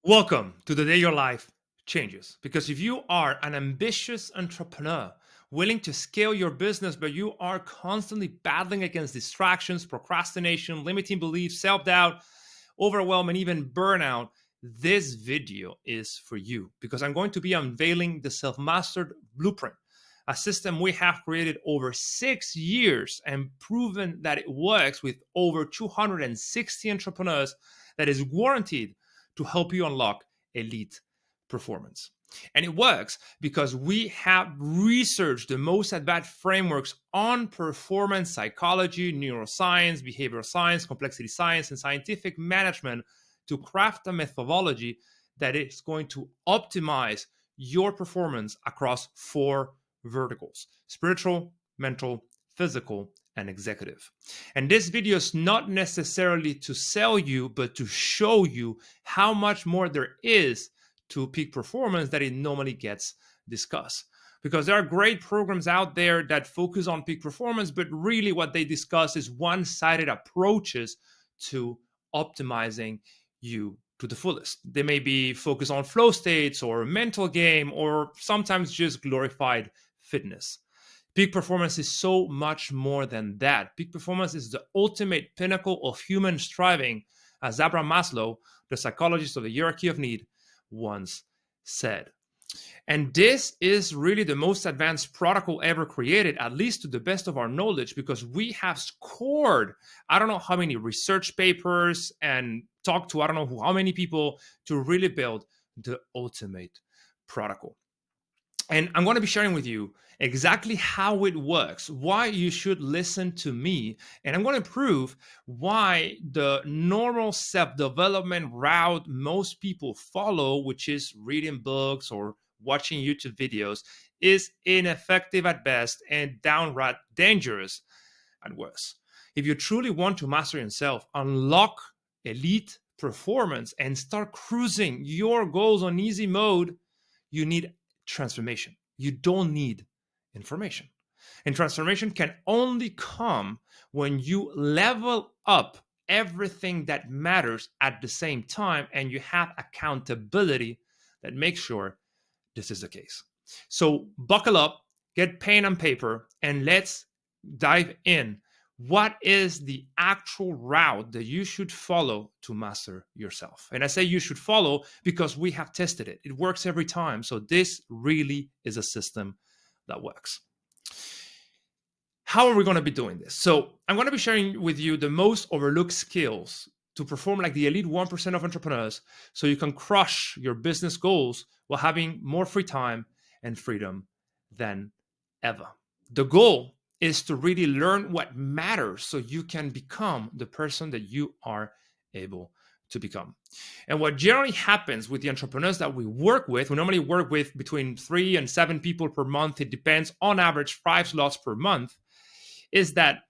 Welcome to the day your life changes. Because if you are an ambitious entrepreneur willing to scale your business, but you are constantly battling against distractions, procrastination, limiting beliefs, self doubt, overwhelm, and even burnout, this video is for you. Because I'm going to be unveiling the Self-Mastered Blueprint, a system we have created over 6 years and proven that it works with over 260 entrepreneurs that is guaranteed to help you unlock elite performance. And it works because we have researched the most advanced frameworks on performance psychology, neuroscience, behavioral science, complexity science, and scientific management to craft a methodology that is going to optimize your performance across four verticals: spiritual, mental, physical, and executive. And this video is not necessarily to sell you, but to show you how much more there is to peak performance that it normally gets discussed. Because there are great programs out there that focus on peak performance, but really what they discuss is one-sided approaches to optimizing you to the fullest. They may be focused on flow states or mental game or sometimes just glorified fitness. Peak performance is so much more than that. Peak performance is the ultimate pinnacle of human striving, as Abraham Maslow, the psychologist of the hierarchy of need, once said. And this is really the most advanced protocol ever created, at least to the best of our knowledge, because we have scored I don't know how many research papers and talked to I don't know how many people to really build the ultimate protocol. And I'm going to be sharing with you exactly how it works, why you should listen to me, and I'm going to prove why the normal self-development route most people follow, which is reading books or watching YouTube videos, is ineffective at best and downright dangerous at worst. If you truly want to master yourself, unlock elite performance, and start cruising your goals on easy mode, you need transformation. You don't need information. And transformation can only come when you level up everything that matters at the same time and you have accountability that makes sure this is the case. So buckle up, get pen and paper, and let's dive in. What is the actual route that you should follow to master yourself? And I say you should follow because we have tested it. It works every time. So this really is a system that works. How are we going to be doing this? So I'm going to be sharing with you the most overlooked skills to perform like the elite 1% of entrepreneurs so you can crush your business goals while having more free time and freedom than ever. The goal is to really learn what matters so you can become the person that you are able to become. And what generally happens with the entrepreneurs that we normally work with between 3 and 7 people per month. It depends, on average 5 slots per month, is that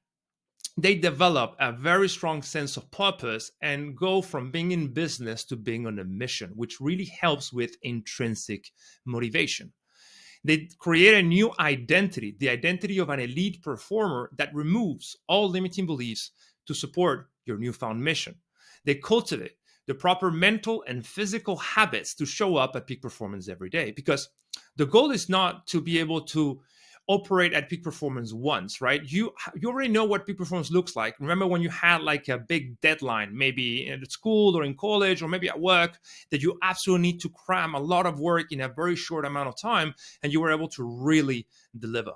they develop a very strong sense of purpose and go from being in business to being on a mission, which really helps with intrinsic motivation. They create a new identity, the identity of an elite performer that removes all limiting beliefs to support your newfound mission. They cultivate the proper mental and physical habits to show up at peak performance every day, because the goal is not to be able to operate at peak performance once, right? You already know what peak performance looks like. Remember when you had like a big deadline, maybe at school or in college or maybe at work, that you absolutely need to cram a lot of work in a very short amount of time, and you were able to really deliver.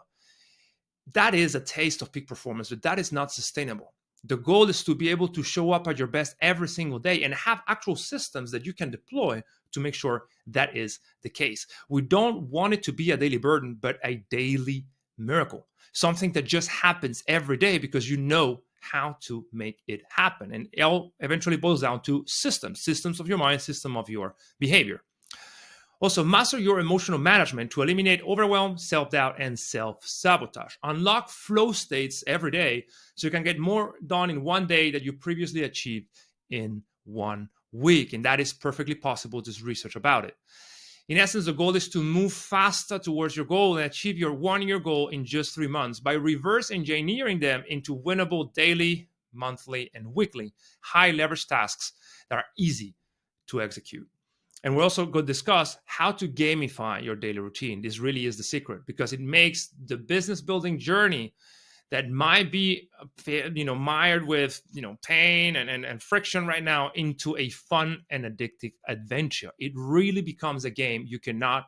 That is a taste of peak performance, but that is not sustainable. The goal is to be able to show up at your best every single day and have actual systems that you can deploy to make sure that is the case. We don't want it to be a daily burden, but a daily miracle, something that just happens every day because you know how to make it happen. And it all eventually boils down to systems of your mind, system of your behavior. Also, master your emotional management to eliminate overwhelm, self-doubt, and self-sabotage. Unlock flow states every day so you can get more done in one day that you previously achieved in 1 week. And that is perfectly possible. Just research about it. In essence, the goal is to move faster towards your goal and achieve your 1-year goal in just 3 months by reverse engineering them into winnable daily, monthly, and weekly high leverage tasks that are easy to execute. And we're also going to discuss how to gamify your daily routine. This really is the secret because it makes the business building journey that might be mired with pain and friction right now into a fun and addictive adventure. It really becomes a game you cannot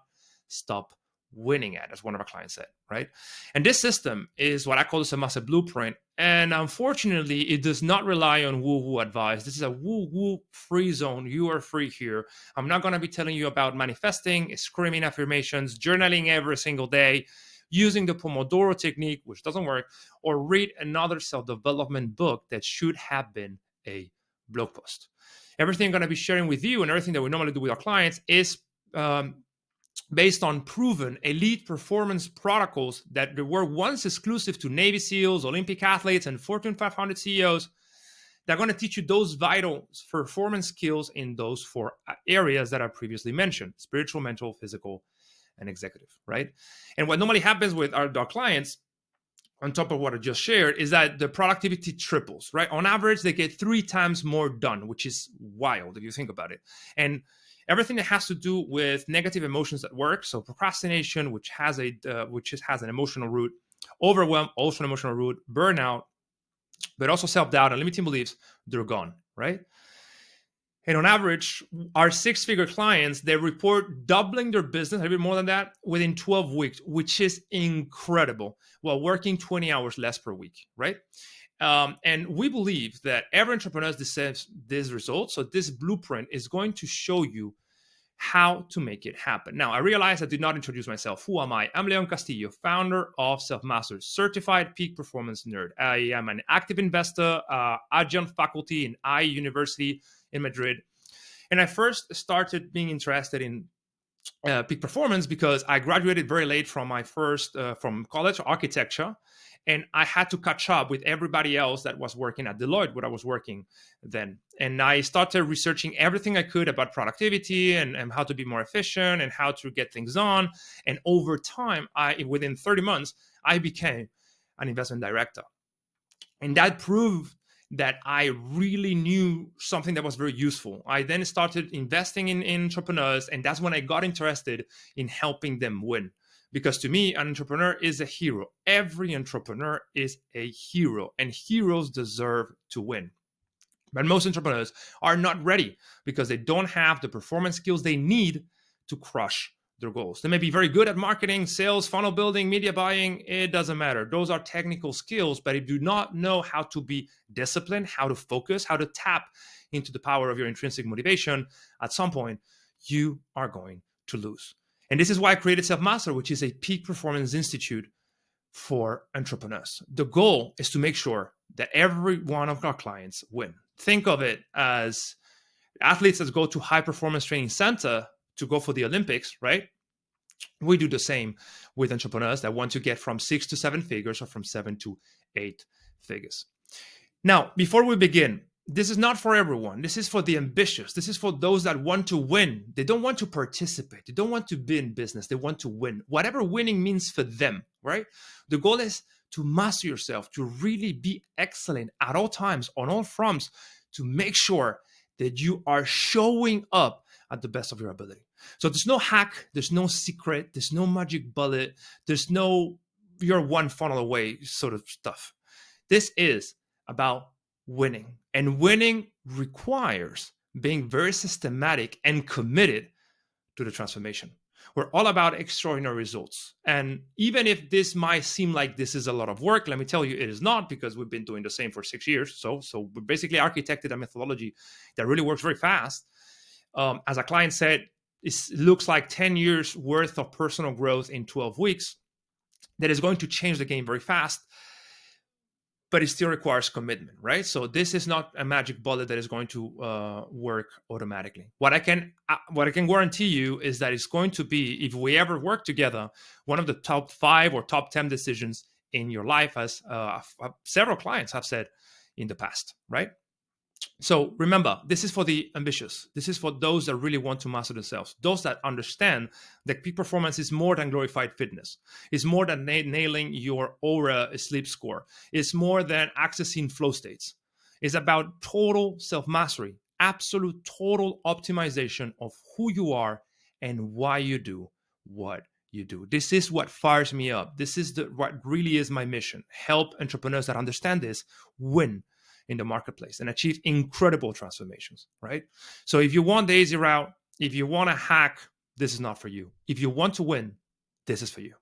stop winning at, as one of our clients said, right? And this system is what I call the Selfmastered blueprint. And unfortunately, it does not rely on woo-woo advice. This is a woo-woo free zone. You are free here. I'm not going to be telling you about manifesting, screaming affirmations, journaling every single day, using the Pomodoro technique, which doesn't work, or read another self-development book that should have been a blog post. Everything I'm going to be sharing with you and everything that we normally do with our clients is based on proven elite performance protocols that were once exclusive to Navy SEALs, Olympic athletes, and Fortune 500 CEOs. They're going to teach you those vital performance skills in those four areas that I previously mentioned: spiritual, mental, physical, and executive, right? And what normally happens with our clients, on top of what I just shared, is that the productivity triples, right? On average, they get 3 times more done, which is wild if you think about it. And everything that has to do with negative emotions at work, so procrastination, which has an emotional root, overwhelm, also an emotional root, burnout, but also self-doubt and limiting beliefs, they're gone, right? And on average, our 6-figure clients, they report doubling their business, a bit more than that, within 12 weeks, which is incredible, while working 20 hours less per week, right? And we believe that every entrepreneur deserves this result. So this blueprint is going to show you how to make it happen. Now, I realize I did not introduce myself. Who am I? I'm Leon Castillo, founder of Selfmastered, certified peak performance nerd. I am an active investor, adjunct faculty in IE University in Madrid. And I first started being interested in peak performance because I graduated very late from my first from college, architecture, and I had to catch up with everybody else that was working at Deloitte, where I was working then. And I started researching everything I could about productivity and how to be more efficient and how to get things done. And over time, within 30 months, I became an investment director. And that proved that I really knew something that was very useful. I then started investing in entrepreneurs, and that's when I got interested in helping them win. Because to me, an entrepreneur is a hero. Every entrepreneur is a hero, and heroes deserve to win. But most entrepreneurs are not ready because they don't have the performance skills they need to crush their goals. They may be very good at marketing, sales, funnel building, media buying. It doesn't matter. Those are technical skills, but if you do not know how to be disciplined, how to focus, how to tap into the power of your intrinsic motivation, at some point, you are going to lose. And this is why I created Selfmastered, which is a peak performance institute for entrepreneurs. The goal is to make sure that every one of our clients win. Think of it as athletes that go to high performance training center to go for the Olympics, right? We do the same with entrepreneurs that want to get from 6 to 7 figures or from 7 to 8 figures. Now, before we begin, this is not for everyone. This is for the ambitious. This is for those that want to win. They don't want to participate. They don't want to be in business. They want to win. Whatever winning means for them, right? The goal is to master yourself, to really be excellent at all times, on all fronts, to make sure that you are showing up at the best of your ability. So there's no hack, there's no secret, there's no magic bullet, there's no you're one funnel away sort of stuff. This is about winning. And winning requires being very systematic and committed to the transformation. We're all about extraordinary results. And even if this might seem like this is a lot of work, let me tell you, it is not, because we've been doing the same for 6 years. So we basically architected a methodology that really works very fast. As a client said, it looks like 10 years worth of personal growth in 12 weeks that is going to change the game very fast. But it still requires commitment, right? So this is not a magic bullet that is going to work automatically. What I can guarantee you is that it's going to be, if we ever work together, one of the top 5 or top 10 decisions in your life, as several clients have said in the past, right? So remember, this is for the ambitious. This is for those that really want to master themselves. Those that understand that peak performance is more than glorified fitness. It's more than nailing your aura sleep score. It's more than accessing flow states. It's about total self-mastery absolute total optimization of who you are and why you do what you do. This is what fires me up. This is what really is my mission. Help entrepreneurs that understand this win in the marketplace and achieve incredible transformations, right? So if you want the easy route, if you want to hack, this is not for you. If you want to win, this is for you.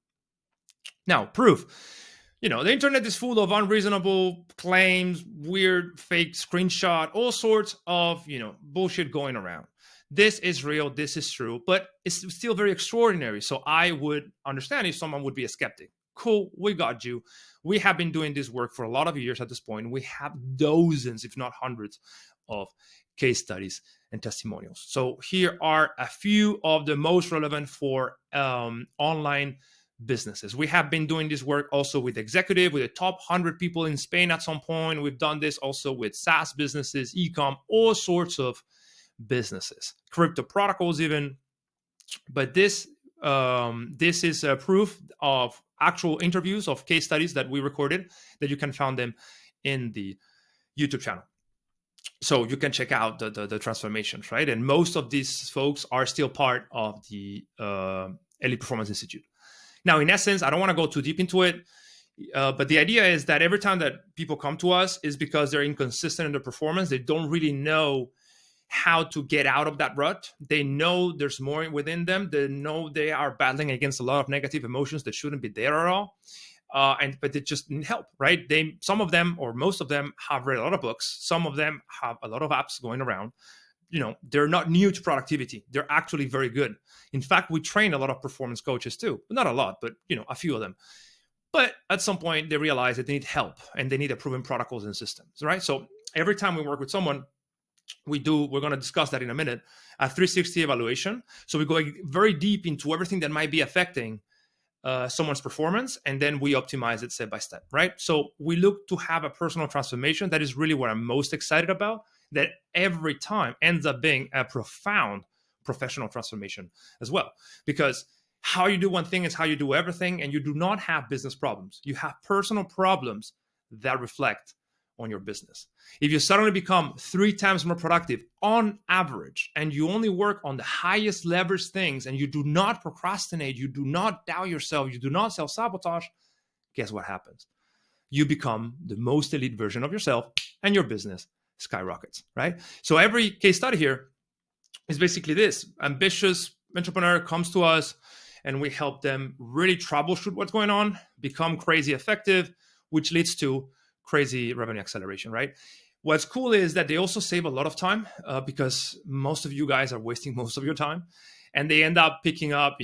Now, proof. The internet is full of unreasonable claims, weird fake screenshot, all sorts of, bullshit going around. This is real, this is true, but it's still very extraordinary. So I would understand if someone would be a skeptic. Cool, we got you. We have been doing this work for a lot of years at this point. We have dozens, if not hundreds, of case studies and testimonials. So here are a few of the most relevant for online businesses. We have been doing this work also with the top 100 people in Spain at some point. We've done this also with SaaS businesses, e-com, all sorts of businesses, crypto protocols even. But this is a proof of actual interviews of case studies that we recorded, that you can find them in the YouTube channel. So you can check out the transformations, right? And most of these folks are still part of the Elite Performance Institute. Now, in essence, I don't want to go too deep into it, but the idea is that every time that people come to us is because they're inconsistent in their performance. They don't really know how to get out of that rut. They know there's more within them. They know they are battling against a lot of negative emotions that shouldn't be there at all. But they just need help, right? Some of them, or most of them, have read a lot of books. Some of them have a lot of apps going around. They're not new to productivity. They're actually very good. In fact, we train a lot of performance coaches too. Not a lot, but a few of them. But at some point, they realize that they need help and they need a proven protocols and systems, right? So every time we work with someone, we're going to discuss that in a minute, a 360 evaluation. So we go very deep into everything that might be affecting someone's performance, and then we optimize it step by step, right? So we look to have a personal transformation. That is really what I'm most excited about, that every time ends up being a profound professional transformation as well. Because how you do one thing is how you do everything, and you do not have business problems. You have personal problems that reflect on your business. If you suddenly become 3 times more productive on average, and you only work on the highest leverage things, and you do not procrastinate, you do not doubt yourself, you do not self-sabotage, guess what happens? You become the most elite version of yourself, and your business skyrockets, right? So every case study here is basically this. Ambitious entrepreneur comes to us, and we help them really troubleshoot what's going on, become crazy effective, which leads to crazy revenue acceleration, right? What's cool is that they also save a lot of time because most of you guys are wasting most of your time, and they end up picking up,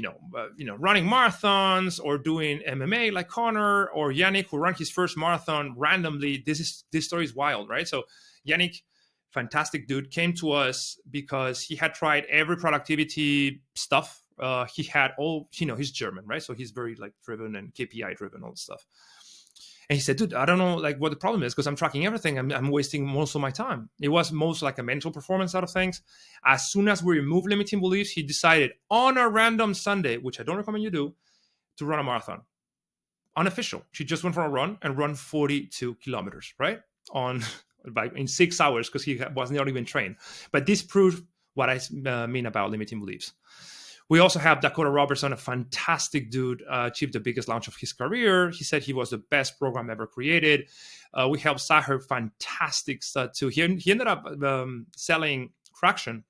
running marathons or doing MMA like Connor or Yannick, who ran his first marathon randomly. This story is wild, right? So Yannick, fantastic dude, came to us because he had tried every productivity stuff. He had all, he's German, right? So he's very driven and KPI driven, all this stuff. And he said, dude, I don't know what the problem is, because I'm tracking everything. I'm wasting most of my time. It was most like a mental performance out of things. As soon as we removed limiting beliefs, he decided on a random Sunday, which I don't recommend you do, to run a marathon. Unofficial. She just went for a run and run 42 kilometers, right? In 6 hours, because he was not even trained. But this proved what I mean about limiting beliefs. We also have Dakota Robertson, a fantastic dude, achieved the biggest launch of his career. He said he was the best program ever created. We helped Sahar, fantastic stuff too. He ended up selling Traction,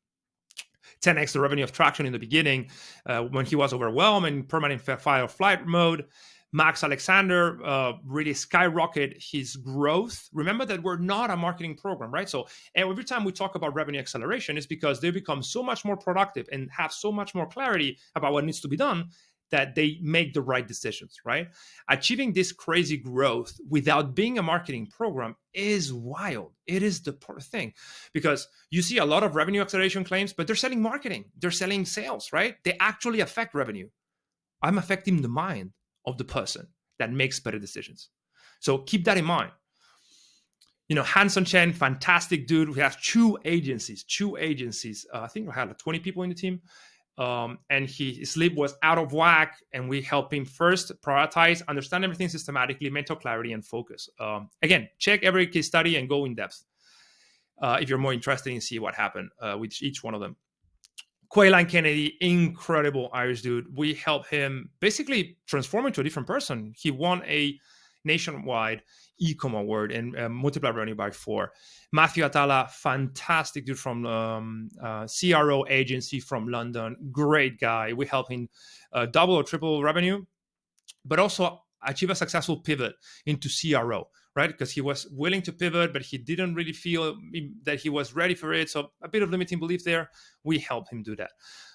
10x the revenue of Traction in the beginning when he was overwhelmed and permanent fight or flight mode. Max Alexander really skyrocketed his growth. Remember that we're not a marketing program, right? So every time we talk about revenue acceleration, it's because they become so much more productive and have so much more clarity about what needs to be done that they make the right decisions, right? Achieving this crazy growth without being a marketing program is wild. It is the thing, because you see a lot of revenue acceleration claims, but they're selling marketing. They're selling sales, right? They actually affect revenue. I'm affecting the mind of the person that makes better decisions. So keep that in mind. Hanson Chen, fantastic dude. We have two agencies. I think we had 20 people in the team. And his sleep was out of whack. And we help him first prioritize, understand everything systematically, mental clarity, and focus. Again, check every case study and go in depth. if you're more interested in see what happened with each one of them. Quayline Kennedy, incredible Irish dude. We helped him basically transform into a different person. He won a nationwide Ecom award and multiplied revenue by 4. Matthew Atala, fantastic dude from CRO agency from London, great guy. We helped him double or triple revenue, but also achieve a successful pivot into CRO, right? Because he was willing to pivot, but he didn't really feel that he was ready for it. So a bit of limiting belief there. We helped him do that.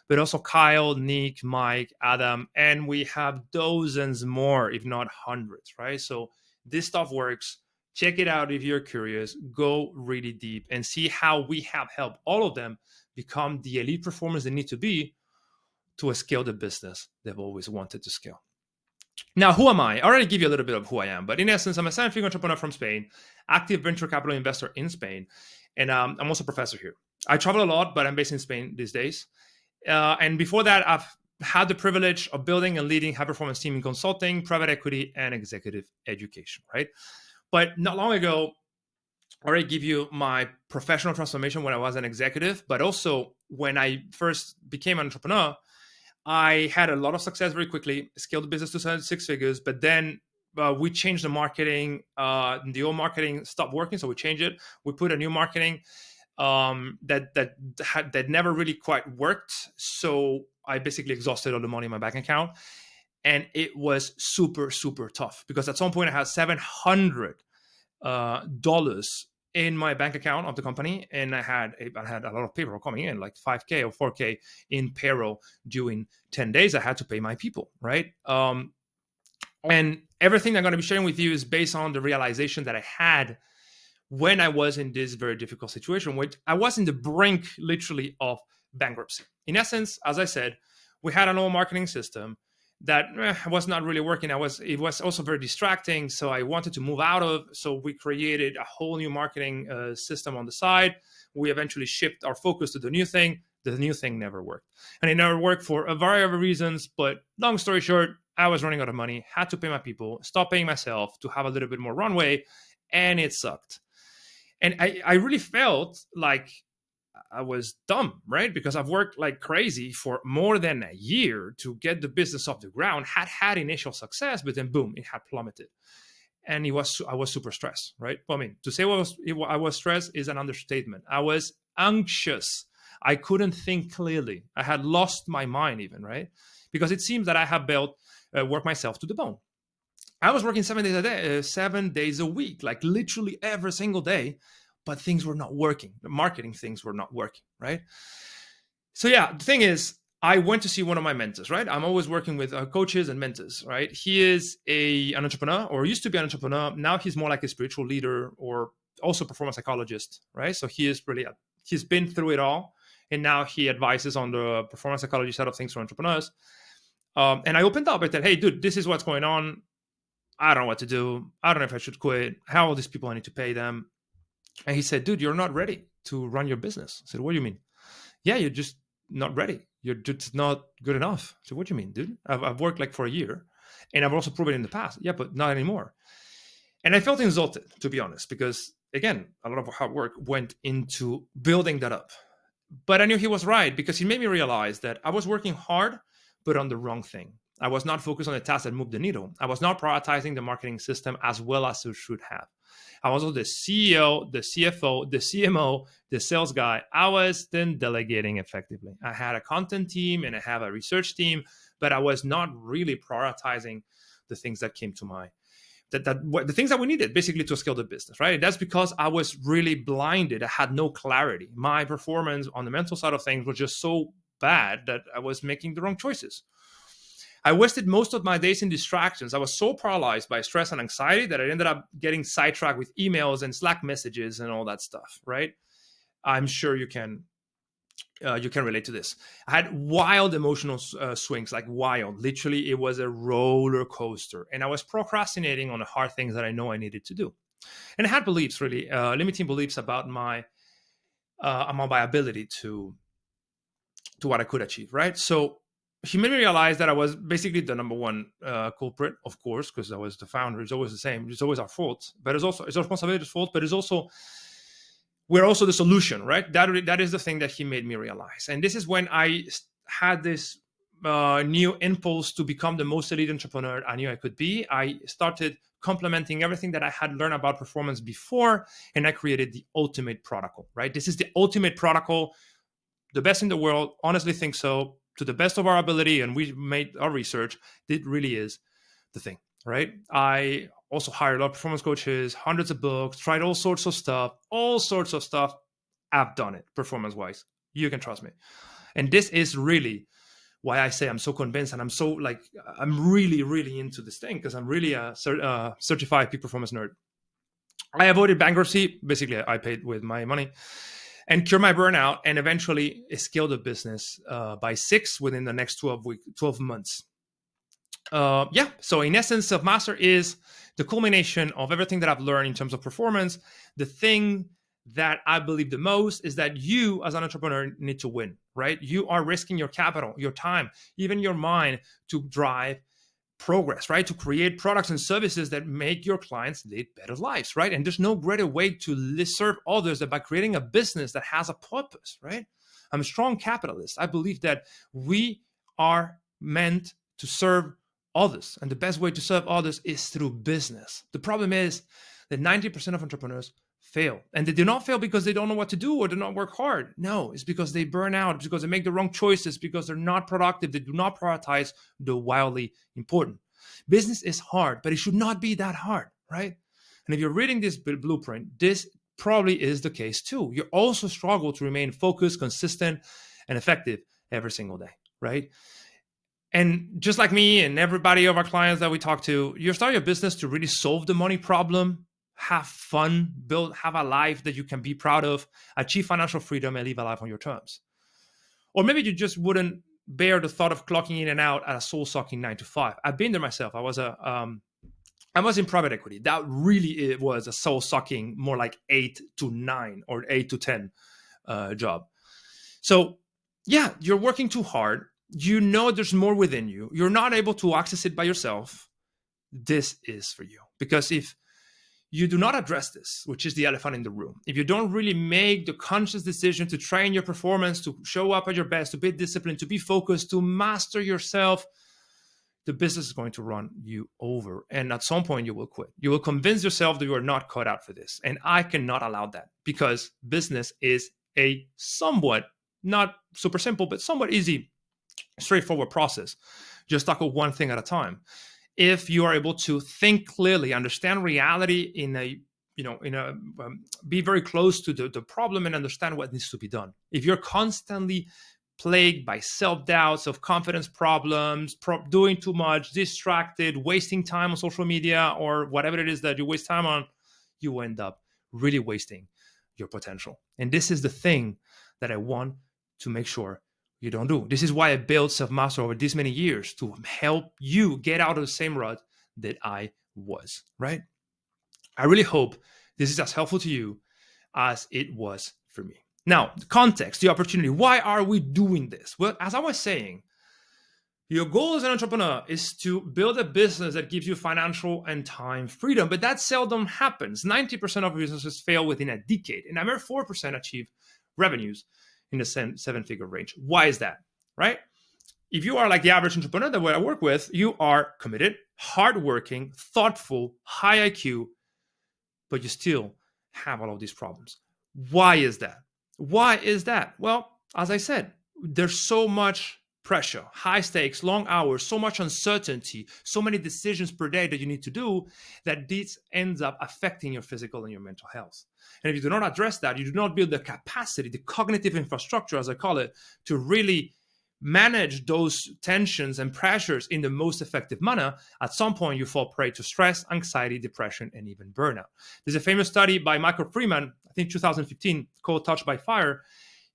But also Kyle, Nick, Mike, Adam, and we have dozens more, if not hundreds, right? So this stuff works. Check it out if you're curious. Go really deep and see how we have helped all of them become the elite performers they need to be to scale the business they've always wanted to scale. Now, who am I? I already give you a little bit of who I am, but in essence, I'm a scientific entrepreneur from Spain, active venture capital investor in Spain, and I'm also a professor here. I travel a lot, but I'm based in Spain these days. And before that, I've had the privilege of building and leading high-performance team in consulting, private equity, and executive education, right? But not long ago, I already give you my professional transformation when I was an executive, but also when I first became an entrepreneur, I had a lot of success very quickly, scaled the business to 6 figures, but then we changed the marketing. The old marketing stopped working, so we changed it. We put a new marketing that never really quite worked. So I basically exhausted all the money in my bank account. And it was super, super tough because at some point I had $700 in my bank account of the company, and I had a lot of payroll coming in, like 5K or 4K in payroll during 10 days. I had to pay my people, right? And everything I'm going to be sharing with you is based on the realization that I had when I was in this very difficult situation, which I was in the brink, literally, of bankruptcy. In essence, as I said, we had an old marketing system that was not really working. It was also very distracting. So I wanted to move out of. So we created a whole new marketing system on the side. We eventually shipped our focus to the new thing. The new thing never worked. And it never worked for a variety of reasons. But long story short, I was running out of money, had to pay my people, stopped paying myself to have a little bit more runway. And it sucked. And I really felt like I was dumb, right? Because I've worked like crazy for more than a year to get the business off the ground, had initial success, but then boom, it had plummeted. And I was super stressed, right? Well, I mean, to say I was stressed is an understatement. I was anxious. I couldn't think clearly. I had lost my mind even, right? Because it seems that I have worked myself to the bone. I was working 7 days a week, like literally every single day, but things were not working. The marketing things were not working, right? So yeah, the thing is, I went to see one of my mentors, right? I'm always working with coaches and mentors, right? He is an entrepreneur, or used to be an entrepreneur. Now he's more like a spiritual leader or also performance psychologist, right? So he's been through it all. And now he advises on the performance psychology side of things for entrepreneurs. And I opened up. I said, hey, dude, this is what's going on. I don't know what to do. I don't know if I should quit. How are these people? I need to pay them. And he said, dude, you're not ready to run your business. I said, what do you mean? Yeah, you're just not ready. You're just not good enough. So what do you mean, dude? I've worked like for a year and I've also proven it in the past. Yeah, but not anymore. And I felt insulted, to be honest, because again, a lot of hard work went into building that up. But I knew he was right because he made me realize that I was working hard, but on the wrong thing. I was not focused on the tasks that moved the needle. I was not prioritizing the marketing system as well as I should have. I was also the CEO, the CFO, the CMO, the sales guy. I was then delegating effectively. I had a content team and I have a research team, but I was not really prioritizing the things that came to mind. The things that we needed basically to scale the business, right? That's because I was really blinded. I had no clarity. My performance on the mental side of things was just so bad that I was making the wrong choices. I wasted most of my days in distractions. I was so paralyzed by stress and anxiety that I ended up getting sidetracked with emails and Slack messages and all that stuff, right? I'm sure you can relate to this. I had wild emotional swings, like wild. Literally, it was a roller coaster. And I was procrastinating on the hard things that I know I needed to do. And I had beliefs, really, limiting beliefs about my ability to what I could achieve, right? So he made me realize that I was basically the number one culprit, of course, because I was the founder. It's always the same. It's always our fault, but it's our responsibility's fault. But it's also we're also the solution, right? That is the thing that he made me realize. And this is when I had this new impulse to become the most elite entrepreneur I knew I could be. I started complementing everything that I had learned about performance before, and I created the ultimate protocol, right? This is the ultimate protocol, the best in the world. Honestly, think so. To the best of our ability, and we made our research, it really is the thing, right? I also hired a lot of performance coaches, hundreds of books, tried all sorts of stuff, all sorts of stuff. I've done it performance wise. You can trust me. And this is really why I say I'm so convinced, and I'm so like, I'm really, really into this thing, because I'm really a certified peak performance nerd. I avoided bankruptcy. Basically, I paid with my money and cure my burnout, and eventually scale the business by 6 within the next 12 months. Yeah. So in essence, Selfmaster is the culmination of everything that I've learned in terms of performance. The thing that I believe the most is that you, as an entrepreneur, need to win, right? You are risking your capital, your time, even your mind to drive progress, right? To create products and services that make your clients lead better lives, right? And there's no greater way to serve others than by creating a business that has a purpose, right? I'm a strong capitalist. I believe that we are meant to serve others, and the best way to serve others is through business. The problem is that 90% of entrepreneurs fail, and they do not fail because they don't know what to do or do not work hard. No, it's because they burn out, it's because they make the wrong choices, because they're not productive, they do not prioritize the wildly important. Business is hard, but it should not be that hard, right? And if you're reading this blueprint, this probably is the case too. You also struggle to remain focused, consistent, and effective every single day, right? And just like me and everybody of our clients that we talk to, you start your business to really solve the money problem, have fun, have a life that you can be proud of, achieve financial freedom, and live a life on your terms. Or maybe you just wouldn't bear the thought of clocking in and out at a soul-sucking 9 to 5. I've been there myself. I was in private equity. That really, it was a soul-sucking, more like 8 to 9 or 8 to 10 job. So yeah, you're working too hard. You know there's more within you. You're not able to access it by yourself. This is for you. Because if you do not address this, which is the elephant in the room, if you don't really make the conscious decision to train your performance, to show up at your best, to be disciplined, to be focused, to master yourself, the business is going to run you over. And at some point, you will quit. You will convince yourself that you are not cut out for this. And I cannot allow that, because business is a somewhat, not super simple, but somewhat easy, straightforward process. Just tackle one thing at a time. If you are able to think clearly, understand reality be very close to the problem and understand what needs to be done. If you're constantly plagued by self-doubt, self-confidence problems, doing too much, distracted, wasting time on social media or whatever it is that you waste time on, you end up really wasting your potential. And this is the thing that I want to make sure you don't do. This is why I built Selfmaster over these many years, to help you get out of the same rut that I was, right? I really hope this is as helpful to you as it was for me. Now, the context, the opportunity. Why are we doing this? Well, as I was saying, your goal as an entrepreneur is to build a business that gives you financial and time freedom, but that seldom happens. 90% of businesses fail within a decade, and a mere 4% achieve revenues in the 7-figure range. Why is that, right? If you are like the average entrepreneur that I work with, you are committed, hardworking, thoughtful, high IQ, but you still have all of these problems. Why is that? Why is that? Well, as I said, there's so much pressure, high stakes, long hours, so much uncertainty, so many decisions per day that you need to do, that this ends up affecting your physical and your mental health. And if you do not address that, you do not build the capacity, the cognitive infrastructure, as I call it, to really manage those tensions and pressures in the most effective manner, at some point you fall prey to stress, anxiety, depression, and even burnout. There's a famous study by Michael Freeman, I think 2015, called Touched by Fire.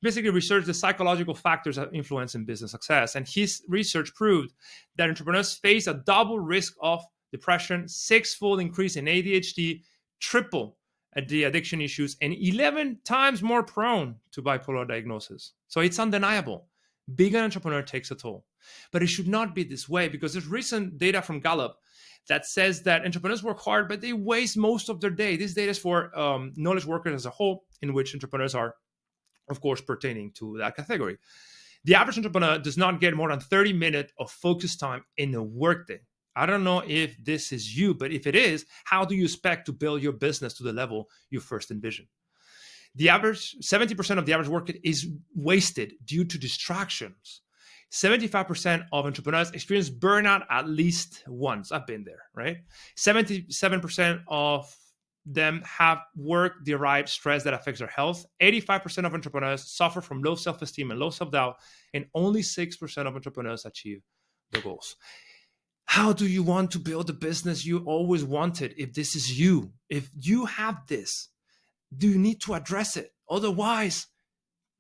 He basically researched the psychological factors that influence in business success. And his research proved that entrepreneurs face a double risk of depression, 6-fold increase in ADHD, triple the addiction issues, and 11 times more prone to bipolar diagnosis. So it's undeniable Being an entrepreneur takes a toll, but it should not be this way because there's recent data from Gallup that says that entrepreneurs work hard, but they waste most of their day. This data is for knowledge workers as a whole, in which entrepreneurs are, of course, pertaining to that category. The average entrepreneur does not get more than 30 minutes of focus time in a workday. I don't know if this is you, but if it is, how do you expect to build your business to the level you first envisioned? The average 70% of the average workday is wasted due to distractions. 75% of entrepreneurs experience burnout at least once. I've been there, right? 77% of them have work-derived stress that affects their health. 85% of entrepreneurs suffer from low self-esteem and low self-doubt, and only 6% of entrepreneurs achieve the goals. How do you want to build the business you always wanted if this is you? If you have this, do you need to address it? Otherwise,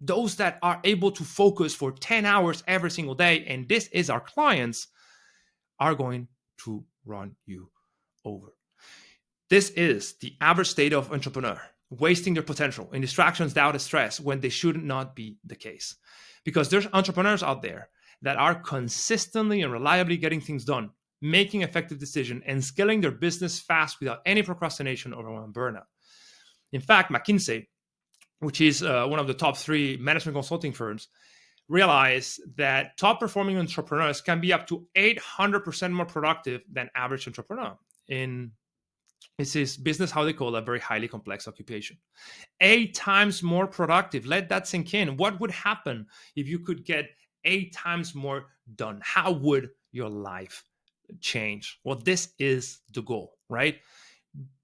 those that are able to focus for 10 hours every single day, and this is our clients, are going to run you over. This is the average state of entrepreneur, wasting their potential in distractions, doubt, and stress when they should not be the case. Because there's entrepreneurs out there that are consistently and reliably getting things done, making effective decisions, and scaling their business fast without any procrastination or burnout. In fact, McKinsey, which is one of the top 3 management consulting firms, realized that top performing entrepreneurs can be up to 800% more productive than average entrepreneur in this business, how they call a very highly complex occupation. 8 times more productive. Let that sink in. What would happen if you could get 8 times more done? How would your life change? Well, this is the goal, right?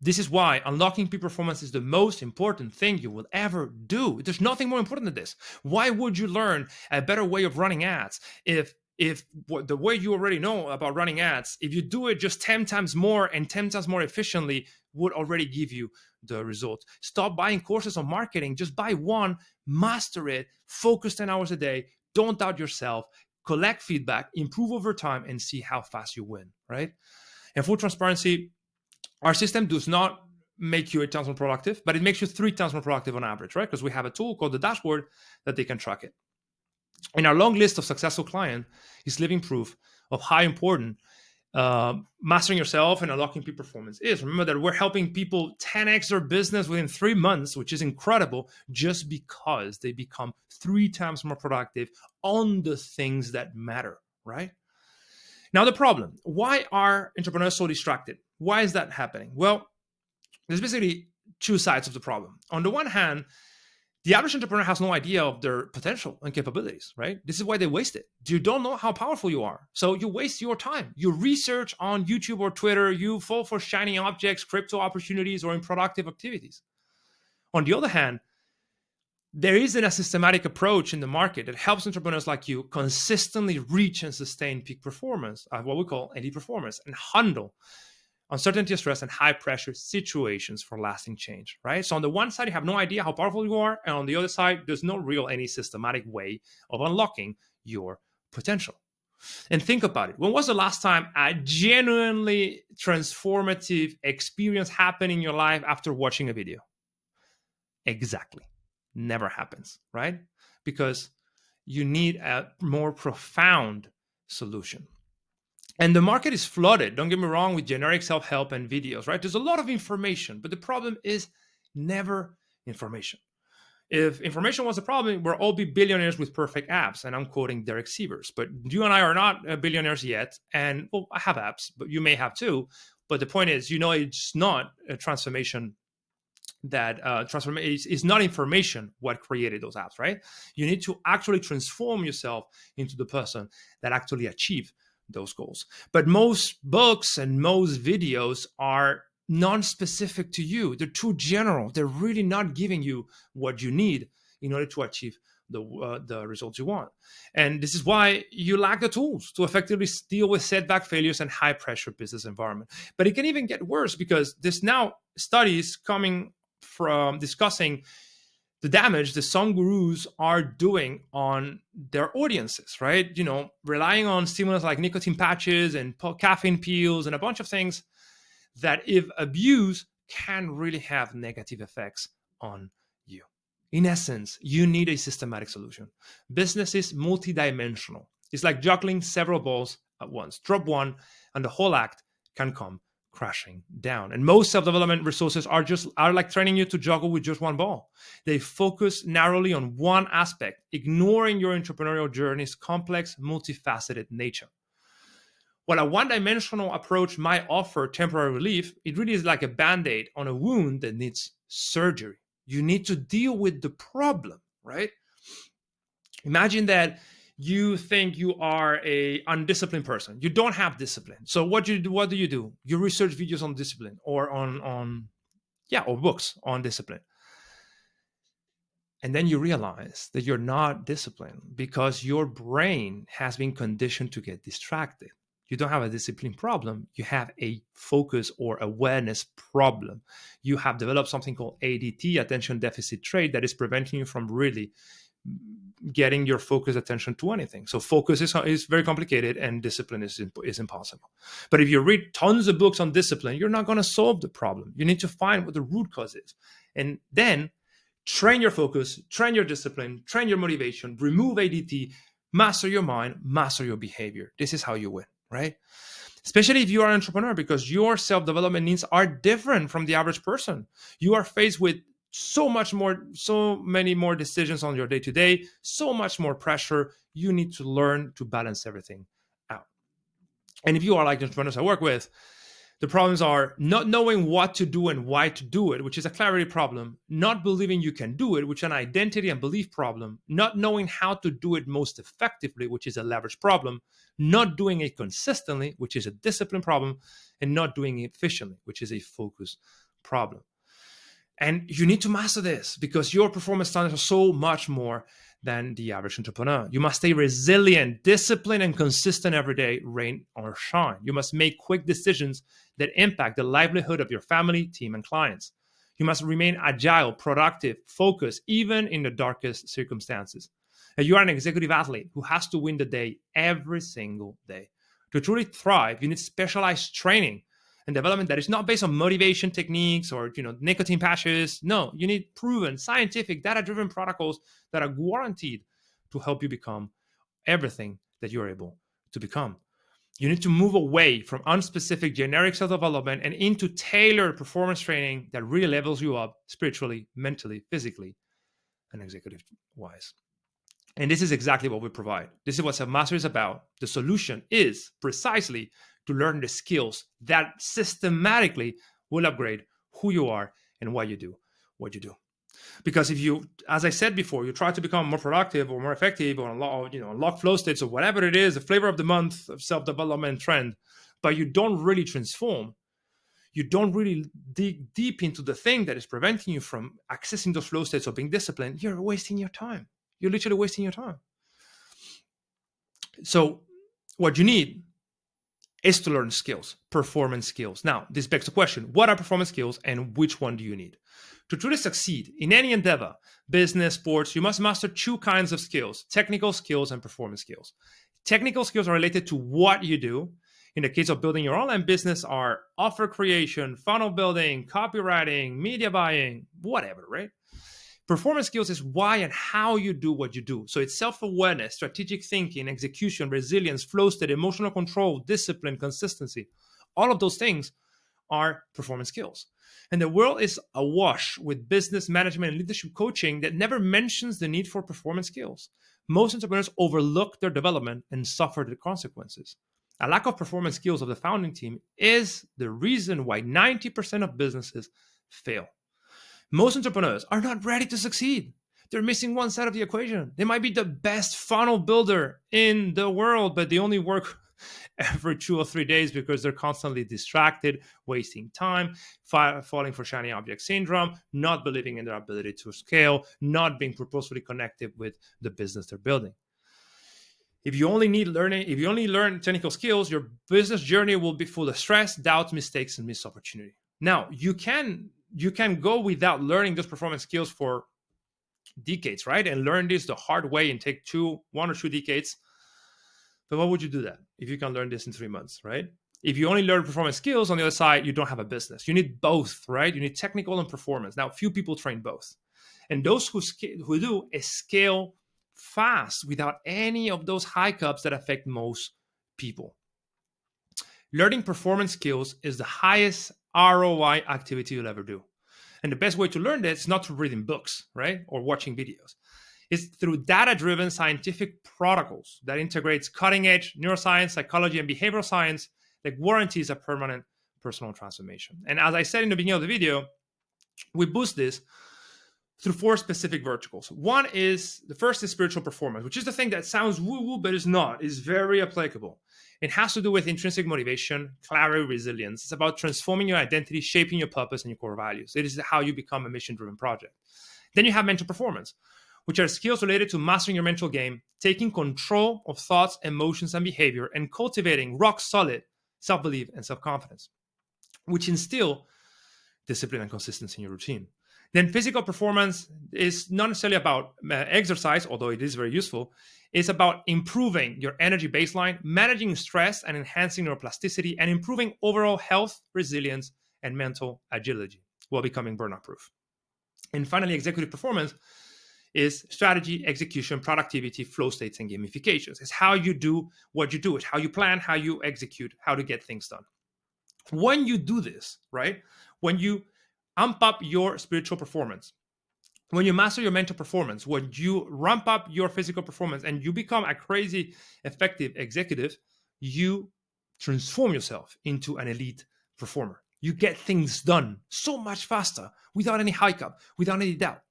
This is why unlocking peak performance is the most important thing you will ever do. There's nothing more important than this. Why would you learn a better way of running ads if the way you already know about running ads, if you do it just 10 times more and 10 times more efficiently, would already give you the result? Stop buying courses on marketing. Just buy one, master it, focus 10 hours a day, don't doubt yourself, collect feedback, improve over time, and see how fast you win, right? And full transparency, our system does not make you 8 times more productive, but it makes you 3 times more productive on average, right? Because we have a tool called the dashboard that they can track it. And our long list of successful clients is living proof of how important mastering yourself and unlocking peak performance is. Remember that we're helping people 10x their business within 3 months, which is incredible, just because they become 3 times more productive on the things that matter, right? Now, the problem, why are entrepreneurs so distracted? Why is that happening? Well, there's basically 2 sides of the problem. On the one hand, the average entrepreneur has no idea of their potential and capabilities, right? This is why they waste it. You don't know how powerful you are. So you waste your time. You research on YouTube or Twitter, you fall for shiny objects, crypto opportunities, or unproductive activities. On the other hand, there isn't a systematic approach in the market that helps entrepreneurs like you consistently reach and sustain peak performance, what we call elite performance, and handle uncertainty, stress, and high pressure situations for lasting change, right? So on the one side, you have no idea how powerful you are. And on the other side, there's no real any systematic way of unlocking your potential. And think about it. When was the last time a genuinely transformative experience happened in your life after watching a video? Exactly. Never happens, right? Because you need a more profound solution. And the market is flooded, don't get me wrong, with generic self-help and videos, right? There's a lot of information, but the problem is never information. If information was a problem, we'll all be billionaires with perfect apps. And I'm quoting Derek Sievers. But you and I are not billionaires yet. And well, I have apps, but you may have too. But the point is, it's not a transformation that is not information what created those apps, right? You need to actually transform yourself into the person that actually achieved those goals. But most books and most videos are non-specific to you. They're too general. They're really not giving you what you need in order to achieve the results you want. And this is why you lack the tools to effectively deal with setback, failures, and high pressure business environment. But it can even get worse because there's now studies coming from discussing the damage the some gurus are doing on their audiences, right? Relying on stimulants like nicotine patches and caffeine pills and a bunch of things that, if abused, can really have negative effects on you. In essence, you need a systematic solution. Business is multidimensional. It's like juggling several balls at once. Drop one, and the whole act can come crashing down. And most self-development resources are like training you to juggle with just one ball. They focus narrowly on one aspect, ignoring your entrepreneurial journey's complex, multifaceted nature. While a one-dimensional approach might offer temporary relief, it really is like a band-aid on a wound that needs surgery. You need to deal with the problem, right? Imagine that you think you are a undisciplined person. You don't have discipline. So what do you do? You research videos on discipline or or books on discipline. And then you realize that you're not disciplined because your brain has been conditioned to get distracted. You don't have a discipline problem. You have a focus or awareness problem. You have developed something called ADT, attention deficit trait, that is preventing you from really getting your focus attention to anything. So focus is very complicated and discipline is impossible. But if you read tons of books on discipline, you're not going to solve the problem. You need to find what the root cause is. And then train your focus, train your discipline, train your motivation, remove ADT, master your mind, master your behavior. This is how you win, right? Especially if you are an entrepreneur, because your self-development needs are different from the average person. You are faced with so many more decisions on your day-to-day, so much more pressure. You need to learn to balance everything out. And if you are like the entrepreneurs I work with, the problems are not knowing what to do and why to do it, which is a clarity problem, not believing you can do it, which is an identity and belief problem, not knowing how to do it most effectively, which is a leverage problem, not doing it consistently, which is a discipline problem, and not doing it efficiently, which is a focus problem. And you need to master this because your performance standards are so much more than the average entrepreneur. You must stay resilient, disciplined, and consistent every day, rain or shine. You must make quick decisions that impact the livelihood of your family, team, and clients. You must remain agile, productive, focused, even in the darkest circumstances. And you are an executive athlete who has to win the day every single day. To truly thrive, you need specialized training and development that is not based on motivation techniques or nicotine patches. No, you need proven, scientific, data-driven protocols that are guaranteed to help you become everything that you're able to become. You need to move away from unspecific generic self-development and into tailored performance training that really levels you up spiritually, mentally, physically, and executive-wise. And this is exactly what we provide. This is what Selfmastered is about. The solution is precisely to learn the skills that systematically will upgrade who you are and why you do what you do. Because if you, as I said before, you try to become more productive or more effective or unlock flow states or whatever it is, the flavor of the month of self-development trend, but you don't really transform, you don't really dig deep into the thing that is preventing you from accessing those flow states or being disciplined, you're wasting your time. You're literally wasting your time. So what you need is to learn skills, performance skills. Now, this begs the question, what are performance skills and which one do you need? To truly succeed in any endeavor, business, sports, you must master two kinds of skills, technical skills and performance skills. Technical skills are related to what you do. In the case of building your online business are offer creation, funnel building, copywriting, media buying, whatever, right? Performance skills is why and how you do what you do. So it's self-awareness, strategic thinking, execution, resilience, flow state, emotional control, discipline, consistency. All of those things are performance skills. And the world is awash with business management and leadership coaching that never mentions the need for performance skills. Most entrepreneurs overlook their development and suffer the consequences. A lack of performance skills of the founding team is the reason why 90% of businesses fail. Most entrepreneurs are not ready to succeed. They're missing one side of the equation. They might be the best funnel builder in the world, but they only work every 2 or 3 days because they're constantly distracted, wasting time, falling for shiny object syndrome, not believing in their ability to scale, not being purposefully connected with the business they're building. If you only learn technical skills, your business journey will be full of stress, doubts, mistakes, and missed opportunity. Now, you can go without learning those performance skills for decades, right? And learn this the hard way and take 1 or 2 decades. But why would you do that if you can learn this in 3 months, right? If you only learn performance skills on the other side, you don't have a business. You need both, right? You need technical and performance. Now, few people train both. And those who do scale fast without any of those hiccups that affect most people. Learning performance skills is the highest ROI activity you'll ever do. And the best way to learn this is not through reading books, right? Or watching videos. It's through data-driven scientific protocols that integrates cutting-edge neuroscience, psychology, and behavioral science that guarantees a permanent personal transformation. And as I said in the beginning of the video, we boost this through four specific verticals. The first is spiritual performance, which is the thing that sounds woo-woo, but is not. It's very applicable. It has to do with intrinsic motivation, clarity, resilience. It's about transforming your identity, shaping your purpose and your core values. It is how you become a mission-driven project. Then you have mental performance, which are skills related to mastering your mental game, taking control of thoughts, emotions, and behavior, and cultivating rock-solid self-belief and self-confidence, which instill discipline and consistency in your routine. Then physical performance is not necessarily about exercise, although it is very useful. It's about improving your energy baseline, managing stress and enhancing neuroplasticity, and improving overall health, resilience, and mental agility while becoming burnout proof. And finally, executive performance is strategy, execution, productivity, flow states, and gamifications. It's how you do what you do. It's how you plan, how you execute, how to get things done. When you do this, right? When you amp up your spiritual performance, when you master your mental performance, when you ramp up your physical performance and you become a crazy effective executive, you transform yourself into an elite performer. You get things done so much faster without any hiccup, without any doubt.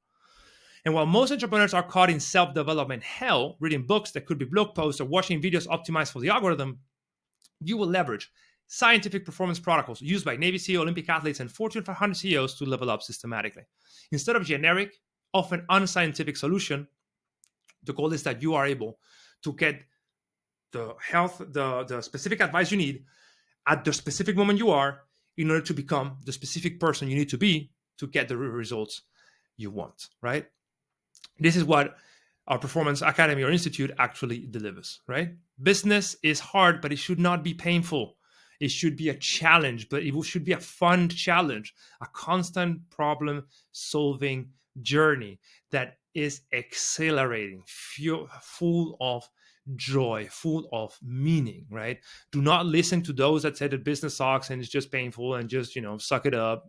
And while most entrepreneurs are caught in self-development hell, reading books that could be blog posts or watching videos optimized for the algorithm, you will leverage scientific performance protocols used by Navy SEAL, Olympic athletes, and Fortune 500 CEOs to level up systematically. Instead of generic, often unscientific solution, the goal is that you are able to get the specific advice you need at the specific moment you are in order to become the specific person you need to be to get the results you want, right? This is what our performance academy or institute actually delivers, right? Business is hard, but it should not be painful. It should be a challenge, but it should be a fun challenge, a constant problem solving journey that is exhilarating, full of joy, full of meaning, right? Do not listen to those that say that business sucks and it's just painful and just, suck it up,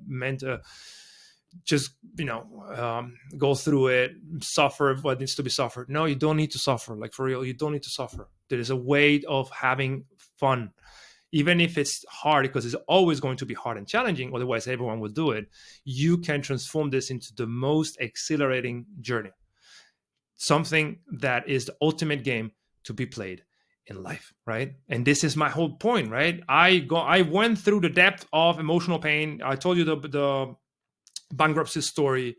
go through it, suffer what needs to be suffered. No, you don't need to suffer. Like, for real, you don't need to suffer. There is a way of having fun, even if it's hard, because it's always going to be hard and challenging. Otherwise, everyone would do it. You can transform this into the most exhilarating journey, something that is the ultimate game to be played in life, right? And this is my whole point, right? I went through the depth of emotional pain. I told you the bankruptcy story.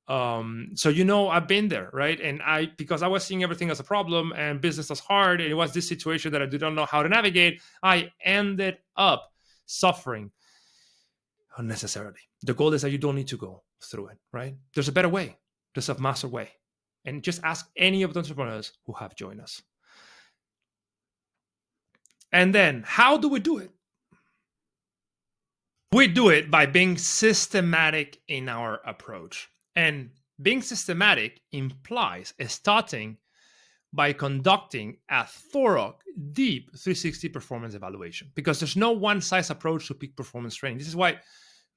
So I've been there, right? And because I was seeing everything as a problem and business as hard, and it was this situation that I didn't know how to navigate, I ended up suffering unnecessarily. The goal is that you don't need to go through it, right? There's a better way. There's a master way. And just ask any of the entrepreneurs who have joined us. And then, how do we do it? We do it by being systematic in our approach. And being systematic implies starting by conducting a thorough, deep 360 performance evaluation, because there's no one-size approach to peak performance training. This is why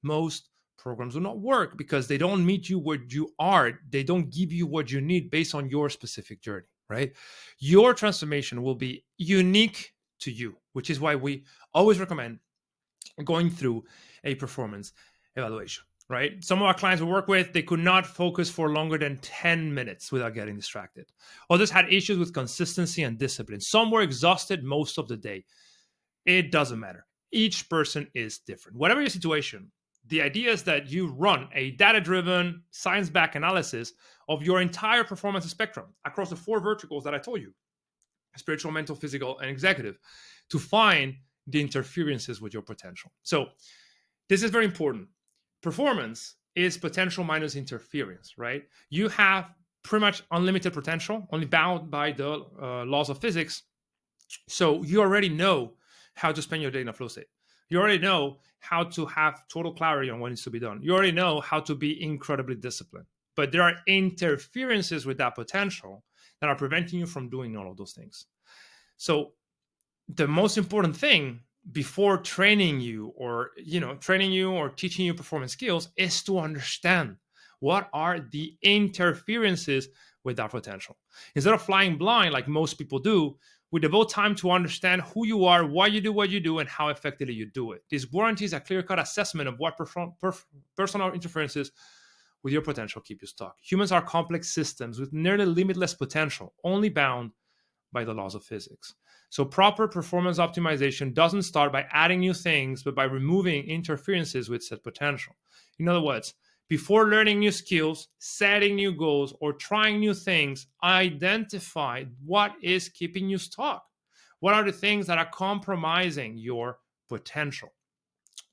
most programs will not work, because they don't meet you where you are. They don't give you what you need based on your specific journey, right? Your transformation will be unique to you, which is why we always recommend going through a performance evaluation, right? Some of our clients we work with, they could not focus for longer than 10 minutes without getting distracted. Others had issues with consistency and discipline. Some were exhausted most of the day. It doesn't matter. Each person is different. Whatever your situation, the idea is that you run a data-driven, science-backed analysis of your entire performance spectrum across the four verticals that I told you: spiritual, mental, physical, and executive, to find the interferences with your potential. So this is very important. Performance is potential minus interference, right? You have pretty much unlimited potential, only bound by the laws of physics. So you already know how to spend your day in a flow state. You already know how to have total clarity on what needs to be done. You already know how to be incredibly disciplined. but there are interferences with that potential that are preventing you from doing all of those things. So the most important thing before training you or teaching you performance skills is to understand what are the interferences with that potential. Instead of flying blind like most people do, we devote time to understand who you are, why you do what you do, and how effectively you do it. This guarantees a clear-cut assessment of what personal interferences with your potential keep you stuck. Humans are complex systems with nearly limitless potential, only bound by the laws of physics. So proper performance optimization doesn't start by adding new things, but by removing interferences with said potential. In other words, before learning new skills, setting new goals, or trying new things, identify what is keeping you stuck. What are the things that are compromising your potential?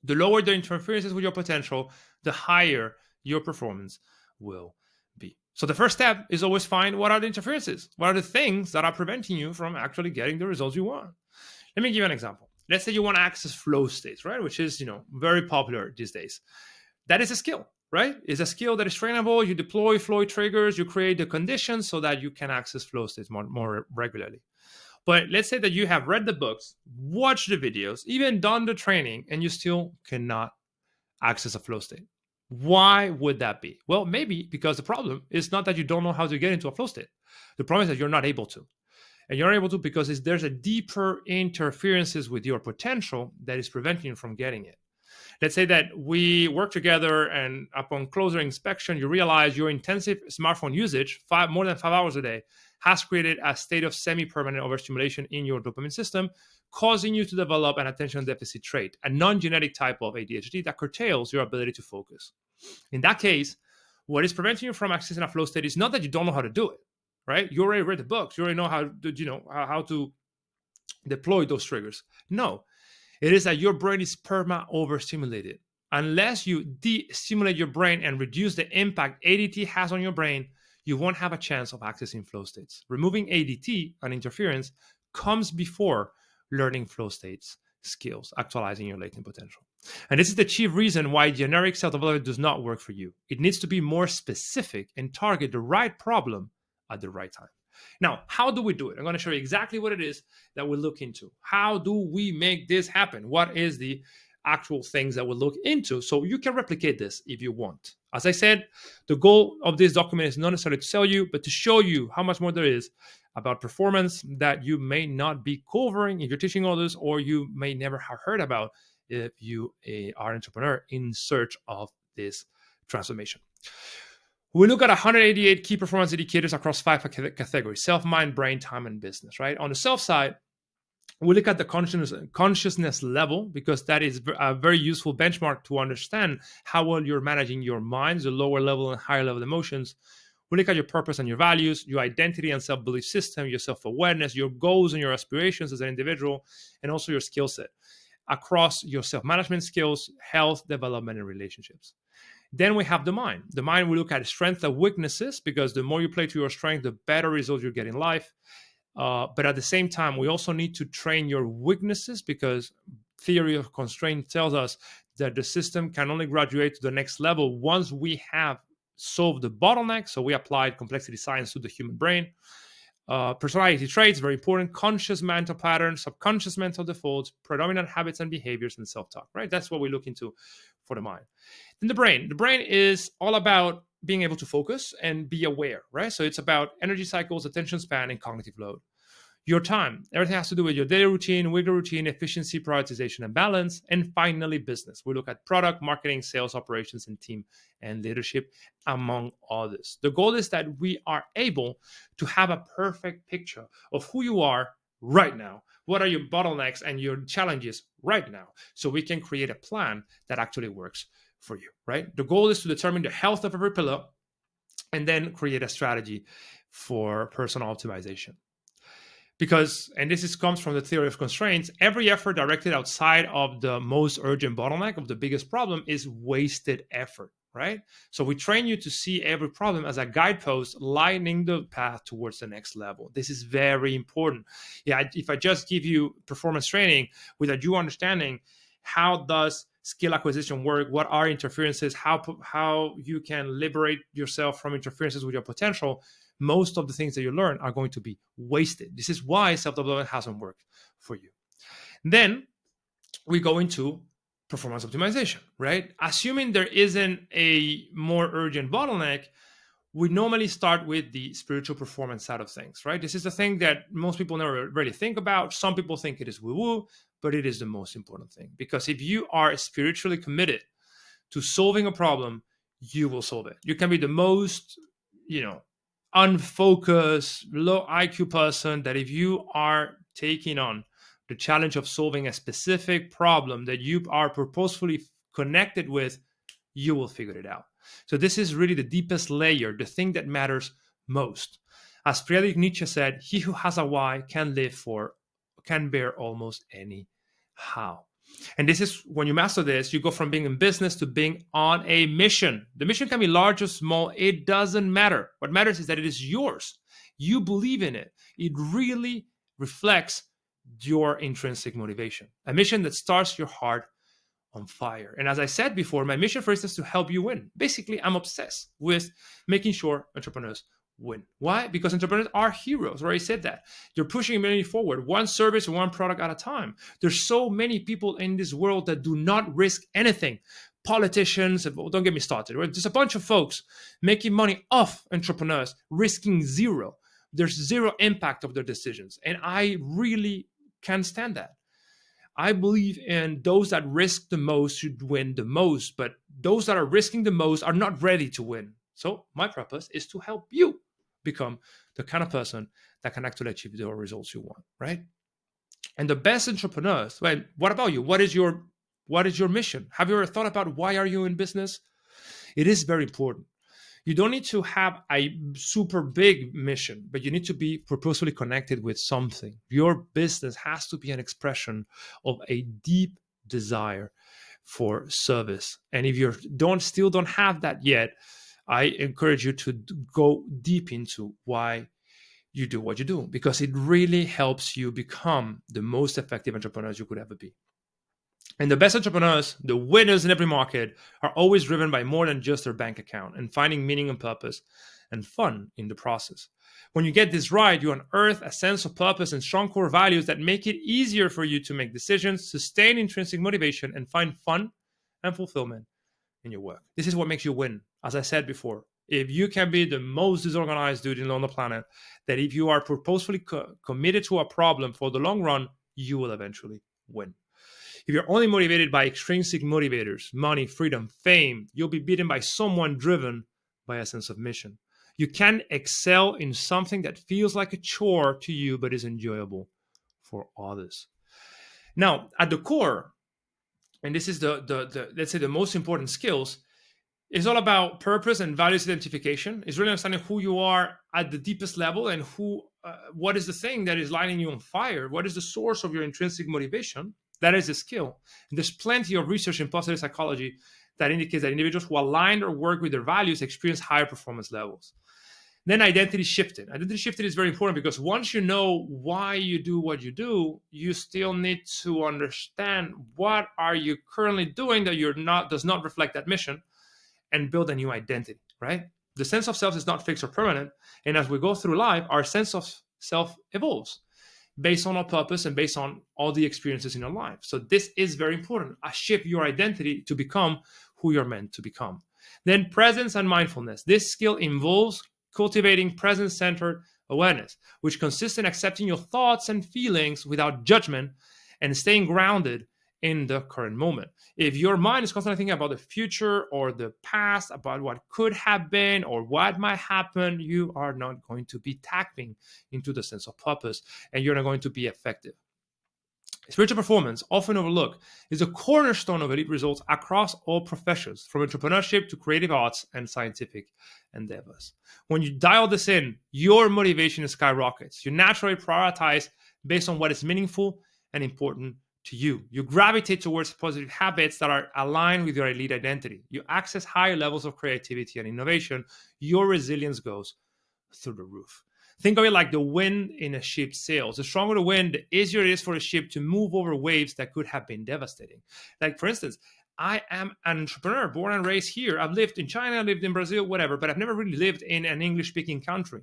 The lower the interferences with your potential, the higher your performance will be. So the first step is always find what are the interferences? What are the things that are preventing you from actually getting the results you want? Let me give you an example. Let's say you want to access flow states, right? Which is, very popular these days. That is a skill, right? It's a skill that is trainable. You deploy flow triggers, you create the conditions so that you can access flow states more regularly. But let's say that you have read the books, watched the videos, even done the training, and you still cannot access a flow state. Why would that be? Well, maybe because the problem is not that you don't know how to get into a flow state. The problem is that you're not able to. And you're not able to because there's a deeper interferences with your potential that is preventing you from getting it. Let's say that we work together and upon closer inspection, you realize your intensive smartphone usage, more than 5 hours a day, has created a state of semi-permanent overstimulation in your dopamine system, causing you to develop an attention deficit trait, a non-genetic type of ADHD that curtails your ability to focus. In that case, what is preventing you from accessing a flow state is not that you don't know how to do it, right? You already read the books. You already know how to deploy those triggers. No, it is that your brain is perma overstimulated. Unless you de-stimulate your brain and reduce the impact ADT has on your brain, you won't have a chance of accessing flow states. Removing ADT, an interference, comes before learning flow states skills, actualizing your latent potential. And this is the chief reason why generic self-development does not work for you. It needs to be more specific and target the right problem at the right time. Now, how do we do it? I'm going to show you exactly what it is that we look into. How do we make this happen? What is the actual things that we'll look into so you can replicate this if you want? As I said, the goal of this document is not necessarily to sell you, but to show you how much more there is about performance that you may not be covering if you're teaching others, or you may never have heard about if you are an entrepreneur in search of this transformation. We look at 188 key performance indicators across 5 categories: self, mind, brain, time, and business, right? On the self side, we look at the consciousness level, because that is a very useful benchmark to understand how well you're managing your mind, the lower level and higher level emotions. We look at your purpose and your values, your identity and self-belief system, your self-awareness, your goals and your aspirations as an individual, and also your skill set across your self-management skills, health, development, and relationships. Then we have the mind. The mind, we look at strengths and weaknesses, because the more you play to your strength, the better results you get in life. But at the same time, we also need to train your weaknesses, because theory of constraint tells us that the system can only graduate to the next level once we have solved the bottleneck. So we applied complexity science to the human brain. Personality traits, very important: conscious mental patterns, subconscious mental defaults, predominant habits and behaviors, and self-talk, right? That's what we look into for the mind. Then the brain. The brain is all about being able to focus and be aware, right? So it's about energy cycles, attention span, and cognitive load. Your time, everything has to do with your daily routine, weekly routine, efficiency, prioritization, and balance. And finally, business. We look at product, marketing, sales, operations, and team and leadership, among others. The goal is that we are able to have a perfect picture of who you are right now. What are your bottlenecks and your challenges right now? So we can create a plan that actually works for you, right? The goal is to determine the health of every pillar and then create a strategy for personal optimization. Because, and comes from the theory of constraints, every effort directed outside of the most urgent bottleneck of the biggest problem is wasted effort, right? So we train you to see every problem as a guidepost lighting the path towards the next level. This is very important. Yeah, if I just give you performance training without you understanding how does skill acquisition work, what are interferences, how you can liberate yourself from interferences with your potential, most of the things that you learn are going to be wasted. This is why self-development hasn't worked for you. Then we go into performance optimization, right? Assuming there isn't a more urgent bottleneck, we normally start with the spiritual performance side of things, right? This is the thing that most people never really think about. Some people think it is woo-woo, but it is the most important thing. Because if you are spiritually committed to solving a problem, you will solve it. You can be the most, unfocused, low IQ person that if you are taking on the challenge of solving a specific problem that you are purposefully connected with, you will figure it out. So this is really the deepest layer, the thing that matters most. As Friedrich Nietzsche said, he who has a why can bear almost any how. And this is when you master this, you go from being in business to being on a mission. The mission can be large or small, it doesn't matter. What matters is that it is yours. You believe in it. It really reflects your intrinsic motivation. A mission that starts your heart on fire. And as I said before, my mission, for instance, is to help you win. Basically, I'm obsessed with making sure entrepreneurs win. Why? Because entrepreneurs are heroes. I already said that. They're pushing humanity forward, one service, one product at a time. There's so many people in this world that do not risk anything. Politicians, don't get me started. Right? There's a bunch of folks making money off entrepreneurs, risking zero. There's zero impact of their decisions. And I really can't stand that. I believe in those that risk the most should win the most, but those that are risking the most are not ready to win. So my purpose is to help you become the kind of person that can actually achieve the results you want, right? And the best entrepreneurs, well, what about you? What is your mission? Have you ever thought about why are you in business? It is very important. You don't need to have a super big mission, but you need to be purposefully connected with something. Your business has to be an expression of a deep desire for service. And if you still don't have that yet, I encourage you to go deep into why you do what you do, because it really helps you become the most effective entrepreneurs you could ever be. And the best entrepreneurs, the winners in every market, are always driven by more than just their bank account and finding meaning and purpose and fun in the process. When you get this right, you unearth a sense of purpose and strong core values that make it easier for you to make decisions, sustain intrinsic motivation, and find fun and fulfillment in your work. This is what makes you win. As I said before, if you can be the most disorganized dude on the planet, that if you are purposefully committed to a problem for the long run, you will eventually win. If you're only motivated by extrinsic motivators, money, freedom, fame, you'll be beaten by someone driven by a sense of mission. You can excel in something that feels like a chore to you, but is enjoyable for others. Now, at the core, and this is the let's say the most important skills, it's all about purpose and values identification. It's really understanding who you are at the deepest level and what is the thing that is lighting you on fire? What is the source of your intrinsic motivation? That is a skill. And there's plenty of research in positive psychology that indicates that individuals who align or work with their values experience higher performance levels. Then identity shifting. Identity shifting is very important because once you know why you do what you do, you still need to understand what are you currently doing that does not reflect that mission, and build a new identity, right? The sense of self is not fixed or permanent. And as we go through life, our sense of self evolves based on our purpose and based on all the experiences in our life. So this is very important. Shift your identity to become who you're meant to become. Then presence and mindfulness. This skill involves cultivating presence-centered awareness, which consists in accepting your thoughts and feelings without judgment and staying grounded in the current moment. If your mind is constantly thinking about the future or the past, about what could have been or what might happen, you are not going to be tapping into the sense of purpose and you're not going to be effective. Spiritual performance, often overlooked, is a cornerstone of elite results across all professions, from entrepreneurship to creative arts and scientific endeavors. When you dial this in, your motivation skyrockets. You naturally prioritize based on what is meaningful and important to you. You gravitate towards positive habits that are aligned with your elite identity. You access higher levels of creativity and innovation. Your resilience goes through the roof. Think of it like the wind in a ship's sails. The stronger the wind, the easier it is for a ship to move over waves that could have been devastating. Like, for instance, I am an entrepreneur, born and raised here. I've lived in China, lived in Brazil, whatever, but I've never really lived in an English speaking country.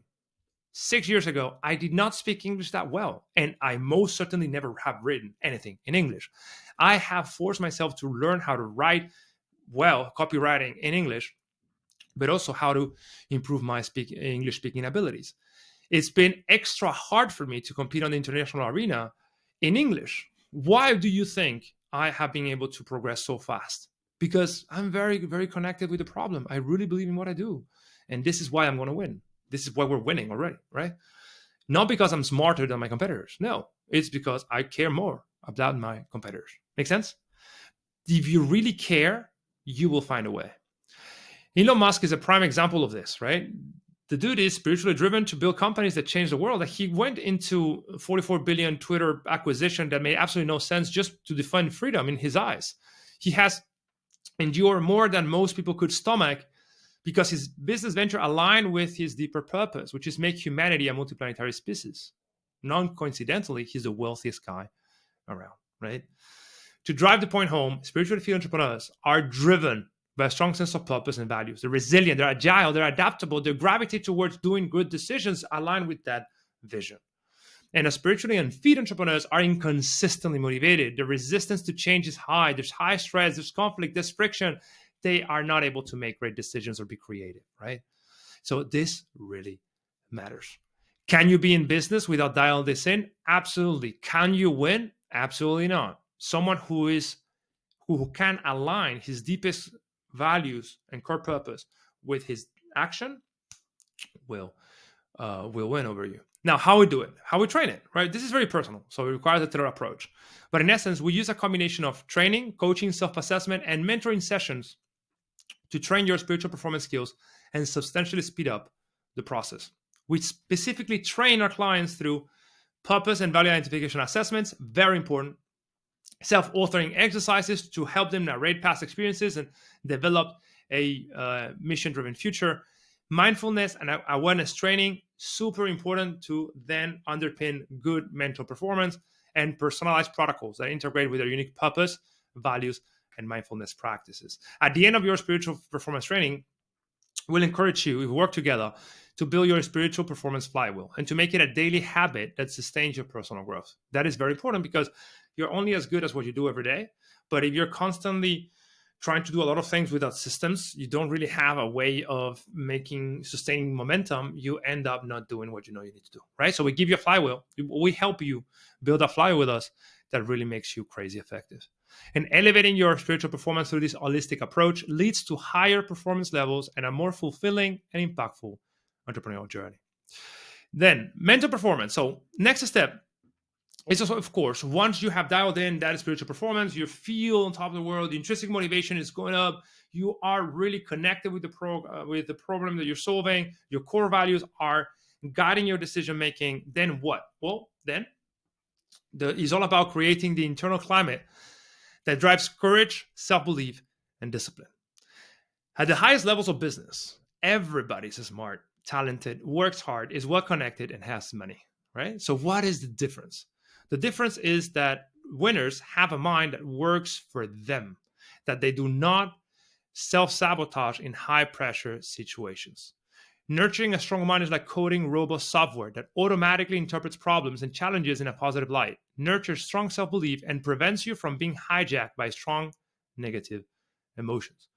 6 years ago, I did not speak English that well, and I most certainly never have written anything in English. I have forced myself to learn how to write well, copywriting in English, but also how to improve my English speaking abilities. It's been extra hard for me to compete on the international arena in English. Why do you think I have been able to progress so fast? Because I'm very, very connected with the problem. I really believe in what I do. And this is why I'm going to win. This is why we're winning already, right? Not because I'm smarter than my competitors. No, it's because I care more about my competitors. Make sense? If you really care, you will find a way. Elon Musk is a prime example of this, right? The dude is spiritually driven to build companies that change the world. Like, he went into 44 billion Twitter acquisition that made absolutely no sense just to define freedom in his eyes. He has endured more than most people could stomach because his business venture aligned with his deeper purpose, which is make humanity a multiplanetary species. Non-coincidentally, he's the wealthiest guy around, right? To drive the point home, spiritually fit entrepreneurs are driven by a strong sense of purpose and values. They're resilient, they're agile, they're adaptable, they gravitate towards doing good decisions aligned with that vision. And as spiritually unfit entrepreneurs are inconsistently motivated. The resistance to change is high. There's high stress, there's conflict, there's friction. They are not able to make great decisions or be creative, right? So this really matters. Can you be in business without dialing this in? Absolutely. Can you win? Absolutely not. Someone who can align his deepest values and core purpose with his action will win over you. Now, how we do it, how we train it, right? This is very personal, so it requires a tailored approach. But in essence, we use a combination of training, coaching, self-assessment, and mentoring sessions to train your spiritual performance skills and substantially speed up the process. We specifically train our clients through purpose and value identification assessments, very important, self-authoring exercises to help them narrate past experiences and develop a mission-driven future, mindfulness and awareness training, super important to then underpin good mental performance, and personalized protocols that integrate with their unique purpose, values, and mindfulness practices. At the end of your spiritual performance training, we'll encourage you, if we work together, to build your spiritual performance flywheel and to make it a daily habit that sustains your personal growth. That is very important because you're only as good as what you do every day. But if you're constantly trying to do a lot of things without systems, you don't really have a way of sustaining momentum. You end up not doing what you know you need to do, right? So we give you a flywheel. We help you build a flywheel with us that really makes you crazy effective. And elevating your spiritual performance through this holistic approach leads to higher performance levels and a more fulfilling and impactful entrepreneurial journey. Then mental performance. So next step is also, of course, once you have dialed in that spiritual performance, you feel on top of the world, the intrinsic motivation is going up, you are really connected with the problem that you're solving, your core values are guiding your decision making. Then what? Well, then it's all about creating the internal climate that drives courage, self-belief, and discipline. At the highest levels of business, everybody's smart, talented, works hard, is well connected, and has money, right? So what is the difference? The difference is that winners have a mind that works for them, that they do not self-sabotage in high-pressure situations. Nurturing a strong mind is like coding robust software that automatically interprets problems and challenges in a positive light, nurtures strong self-belief, and prevents you from being hijacked by strong negative emotions.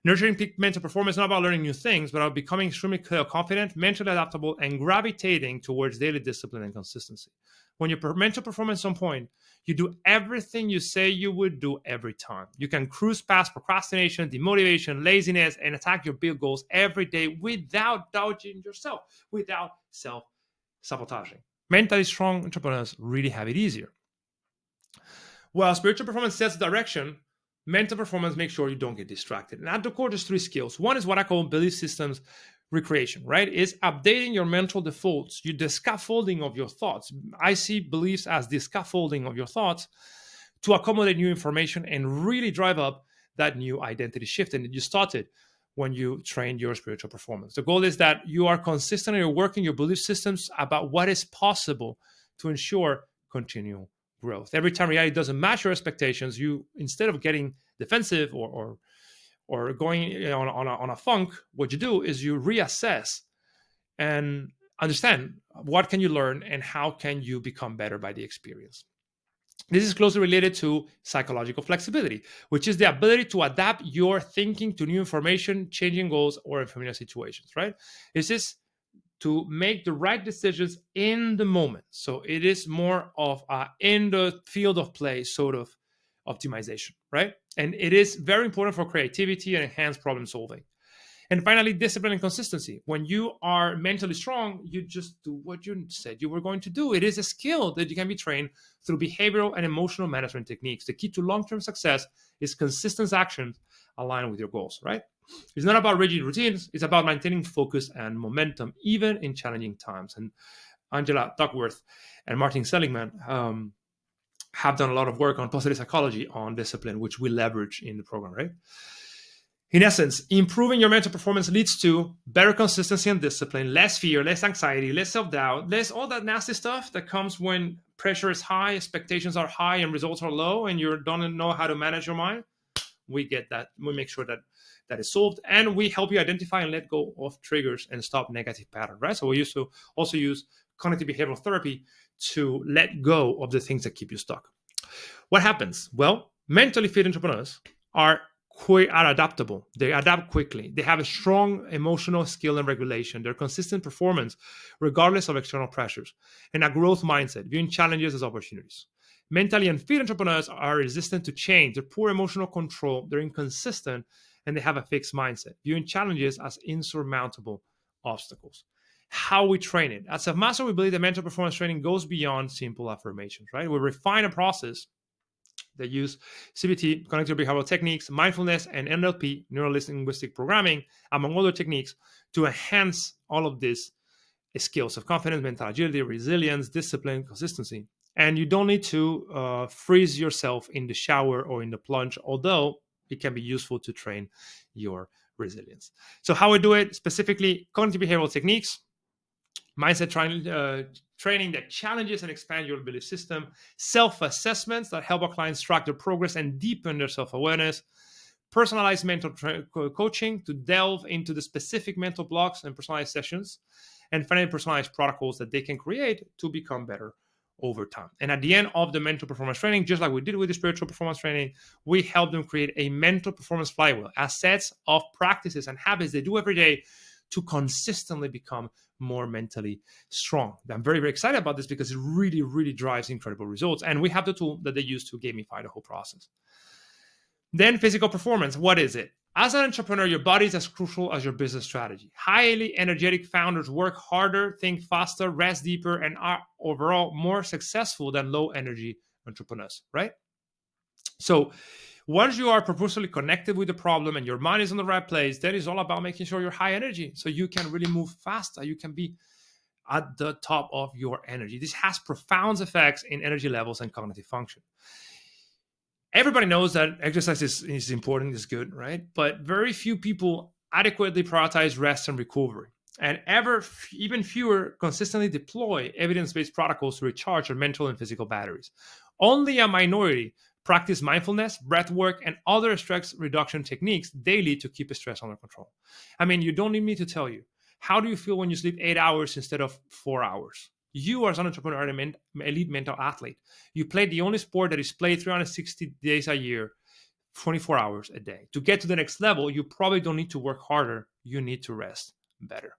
Nurturing peak mental performance is not about learning new things, but about becoming extremely confident, mentally adaptable, and gravitating towards daily discipline and consistency. When your mental performance is on point, you do everything you say you would do every time. You can cruise past procrastination, demotivation, laziness, and attack your big goals every day without doubting yourself, without self-sabotaging. Mentally strong entrepreneurs really have it easier. While spiritual performance sets the direction, mental performance makes sure you don't get distracted. And at the core, there's three skills. One is what I call belief systems recreation, right? Is updating your mental defaults, the scaffolding of your thoughts. I see beliefs as the scaffolding of your thoughts to accommodate new information and really drive up that new identity shift. And you started when you train your spiritual performance. The goal is that you are consistently working your belief systems about what is possible to ensure continual growth. Every time reality doesn't match your expectations, you, instead of getting defensive or going on a funk, what you do is you reassess and understand what can you learn and how can you become better by the experience. This is closely related to psychological flexibility, which is the ability to adapt your thinking to new information, changing goals, or unfamiliar situations, right? It's just to make the right decisions in the moment. So it is more of a in the field of play sort of optimization, right? And it is very important for creativity and enhanced problem solving. And finally, discipline and consistency. When you are mentally strong, you just do what you said you were going to do. It is a skill that you can be trained through behavioral and emotional management techniques. The key to long term success is consistent actions aligned with your goals, right? It's not about rigid routines, it's about maintaining focus and momentum, even in challenging times. And Angela Duckworth and Martin Seligman have done a lot of work on positive psychology on discipline, which we leverage in the program, right? In essence, improving your mental performance leads to better consistency and discipline, less fear, less anxiety, less self-doubt, less all that nasty stuff that comes when pressure is high, expectations are high, and results are low, and you don't know how to manage your mind. We get that. We make sure that that is solved, and we help you identify and let go of triggers and stop negative patterns, right? So we used to also use cognitive behavioral therapy to let go of the things that keep you stuck. What happens? Well, mentally fit entrepreneurs are are adaptable. They adapt quickly. They have a strong emotional skill and regulation. Their consistent performance, regardless of external pressures, and a growth mindset, viewing challenges as opportunities. Mentally unfit entrepreneurs are resistant to change. They're poor emotional control. They're inconsistent, and they have a fixed mindset, viewing challenges as insurmountable obstacles. How we train it. As a master, we believe that mental performance training goes beyond simple affirmations, right? We refine a process that use CBT, cognitive behavioral techniques, mindfulness, and NLP, neuro linguistic programming, among other techniques, to enhance all of these skills of confidence, mental agility, resilience, discipline, consistency. And you don't need to freeze yourself in the shower or in the plunge, although it can be useful to train your resilience. So, how we do it specifically: cognitive behavioral techniques, mindset training that challenges and expands your belief system, self-assessments that help our clients track their progress and deepen their self-awareness, personalized mental coaching to delve into the specific mental blocks and personalized sessions, and finally personalized protocols that they can create to become better over time. And at the end of the mental performance training, just like we did with the spiritual performance training, we help them create a mental performance flywheel, a set of practices and habits they do every day to consistently become more mentally strong. I'm very, very excited about this because it really, really drives incredible results. And we have the tool that they use to gamify the whole process. Then physical performance. What is it? As an entrepreneur, your body is as crucial as your business strategy. Highly energetic founders work harder, think faster, rest deeper, and are overall more successful than low energy entrepreneurs, right? So once you are purposefully connected with the problem and your mind is in the right place, then it's all about making sure you're high energy so you can really move faster. You can be at the top of your energy. This has profound effects in energy levels and cognitive function. Everybody knows that exercise is important, is good, right? But very few people adequately prioritize rest and recovery. And even fewer consistently deploy evidence-based protocols to recharge their mental and physical batteries. Only a minority practice mindfulness, breath work, and other stress reduction techniques daily to keep stress under control. I mean, you don't need me to tell you. How do you feel when you sleep 8 hours instead of 4 hours? You, as an entrepreneur, are an elite mental athlete. You play the only sport that is played 360 days a year, 24 hours a day. To get to the next level, you probably don't need to work harder. You need to rest better.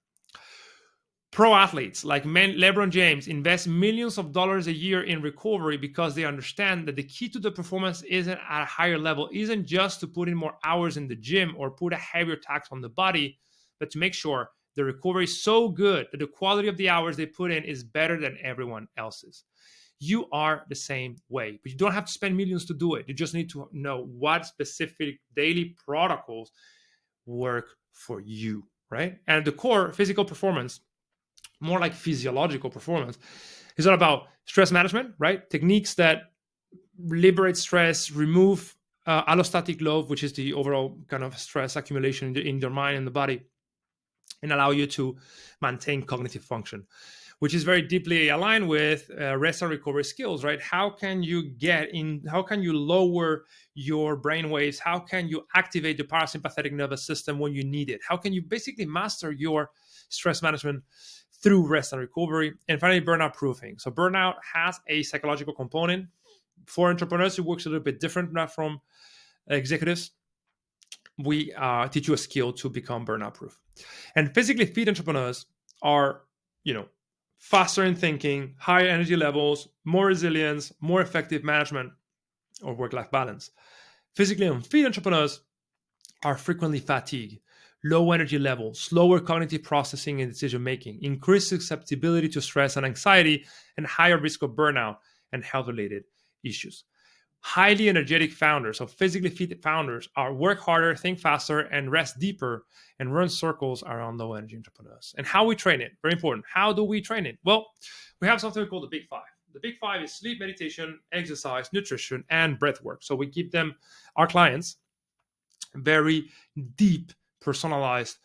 Pro athletes like LeBron James invest millions of dollars a year in recovery because they understand that the key to the performance isn't at a higher level, isn't just to put in more hours in the gym or put a heavier tax on the body, but to make sure the recovery is so good that the quality of the hours they put in is better than everyone else's. You are the same way, but you don't have to spend millions to do it. You just need to know what specific daily protocols work for you, right? And at the core, physical performance, more like physiological performance, is all about stress management, right? Techniques that liberate stress, remove allostatic load, which is the overall kind of stress accumulation in your mind and the body, and allow you to maintain cognitive function, which is very deeply aligned with rest and recovery skills, right? How can you lower your brain waves? How can you activate the parasympathetic nervous system when you need it? How can you basically master your stress management through rest and recovery? And finally, burnout proofing. So burnout has a psychological component. For entrepreneurs, it works a little bit different from executives. We teach you a skill to become burnout proof. And physically fit entrepreneurs are, you know, faster in thinking, higher energy levels, more resilience, more effective management or work-life balance. Physically unfit entrepreneurs are frequently fatigued, low energy levels, slower cognitive processing and decision making, increased susceptibility to stress and anxiety, and higher risk of burnout and health-related issues. Highly energetic founders, so physically fit founders, are work harder, think faster, and rest deeper, and run circles around low energy entrepreneurs. And how we train it, very important. How do we train it? Well, we have something called the Big Five. The Big Five is sleep, meditation, exercise, nutrition, and breath work. So we give them, our clients, very deep, personalized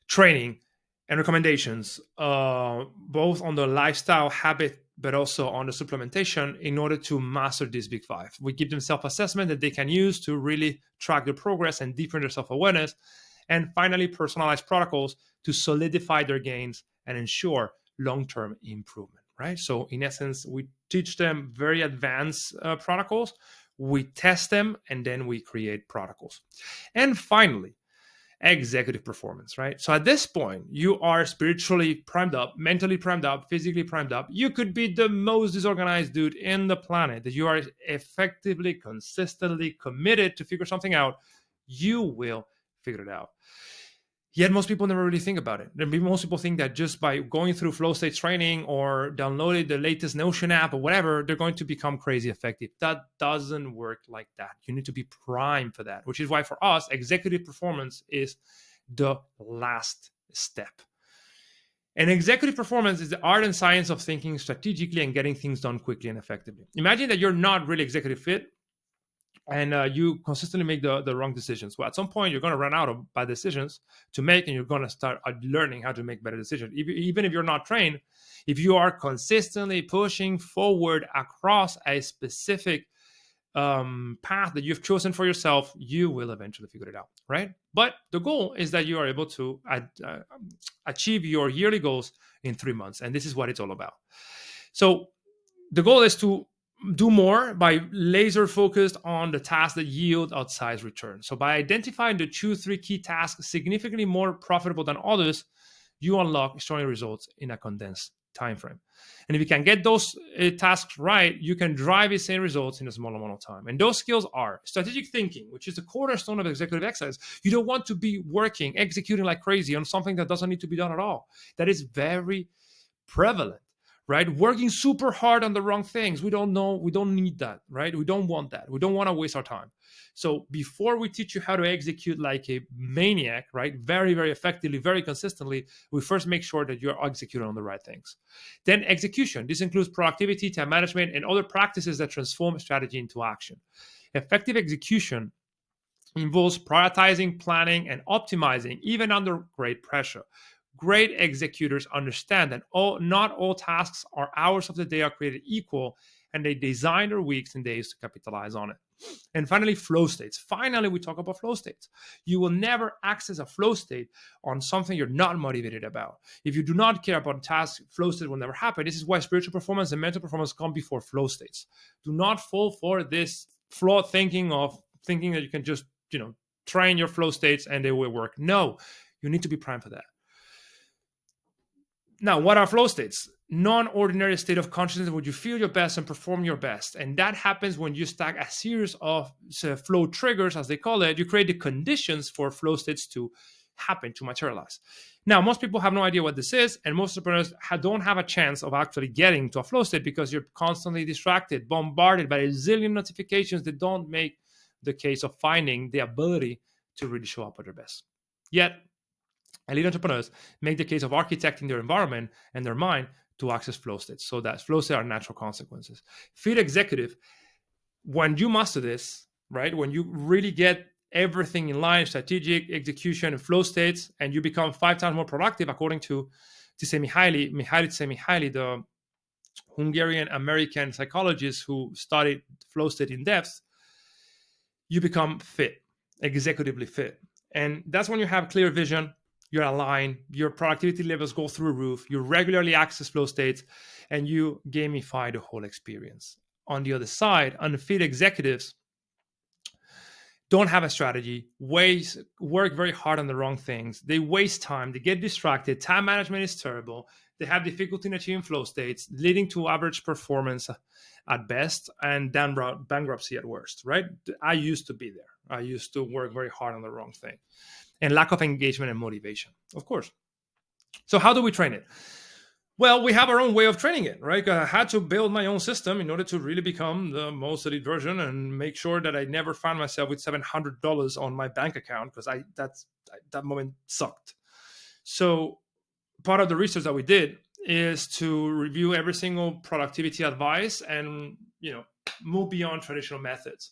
training and recommendations, both on the lifestyle habit, but also on the supplementation in order to master these big five. We give them self-assessment that they can use to really track their progress and deepen their self-awareness. And finally, personalized protocols to solidify their gains and ensure long-term improvement, right? So in essence, we teach them very advanced protocols, we test them, and then we create protocols. And finally, executive performance, right? So at this point, you are spiritually primed up, mentally primed up, physically primed up. You could be the most disorganized dude in the planet, that you are effectively, consistently committed to figure something out. You will figure it out. Yet most people never really think about it. Most people think that just by going through flow state training or downloading the latest Notion app or whatever, they're going to become crazy effective. That doesn't work like that. You need to be primed for that, which is why for us, executive performance is the last step. And executive performance is the art and science of thinking strategically and getting things done quickly and effectively. Imagine that you're not really executive fit, and you consistently make the wrong decisions. Well, at some point, you're going to run out of bad decisions to make, and you're going to start learning how to make better decisions. Even if you're not trained, if you are consistently pushing forward across a specific path that you've chosen for yourself, you will eventually figure it out, right? But the goal is that you are able to achieve your yearly goals in 3 months, and this is what it's all about. So the goal is to do more by laser focused on the tasks that yield outsized returns. So by identifying the 2-3 key tasks significantly more profitable than others, you unlock extraordinary results in a condensed time frame. And if you can get those tasks right, you can drive insane results in a small amount of time. And those skills are strategic thinking, which is the cornerstone of executive excellence. You don't want to be working, executing like crazy on something that doesn't need to be done at all. That is very prevalent, right? Working super hard on the wrong things. We don't need that, right? We don't want that. We don't want to waste our time. So before we teach you how to execute like a maniac, right? Very, very effectively, very consistently, we first make sure that you're executing on the right things. Then execution. This includes productivity, time management, and other practices that transform strategy into action. Effective execution involves prioritizing, planning, and optimizing, even under great pressure. Great executors understand that not all tasks or hours of the day are created equal, and they design their weeks and days to capitalize on it. And finally, flow states. Finally, we talk about flow states. You will never access a flow state on something you're not motivated about. If you do not care about tasks, flow state will never happen. This is why spiritual performance and mental performance come before flow states. Do not fall for this flawed thinking of thinking that you can just, train your flow states and they will work. No, you need to be primed for that. Now, what are flow states? Non-ordinary state of consciousness where you feel your best and perform your best. And that happens when you stack a series of flow triggers, as they call it. You create the conditions for flow states to happen, to materialize. Now, most people have no idea what this is, and most entrepreneurs don't have a chance of actually getting to a flow state because you're constantly distracted, bombarded by a zillion notifications that don't make the case of finding the ability to really show up at their best. Yet, elite entrepreneurs make the case of architecting their environment and their mind to access flow states. So that flow states are natural consequences. Fit executive, when you master this, right? When you really get everything in line, strategic execution and flow states, and you become 5 times more productive, according to Mihaly, the Hungarian American psychologist who studied flow state in depth, you become fit, executively fit. And that's when you have clear vision, you're aligned, your productivity levels go through the roof, you regularly access flow states, and you gamify the whole experience. On the other side, unfit executives don't have a strategy, work very hard on the wrong things. They waste time, they get distracted, time management is terrible. They have difficulty in achieving flow states, leading to average performance at best and then bankruptcy at worst, right? I used to be there. I used to work very hard on the wrong thing and lack of engagement and motivation, of course. So, how do we train it? Well, we have our own way of training it, right? I had to build my own system in order to really become the most elite version and make sure that I never found myself with $700 on my bank account because that moment sucked. So part of the research that we did is to review every single productivity advice and move beyond traditional methods.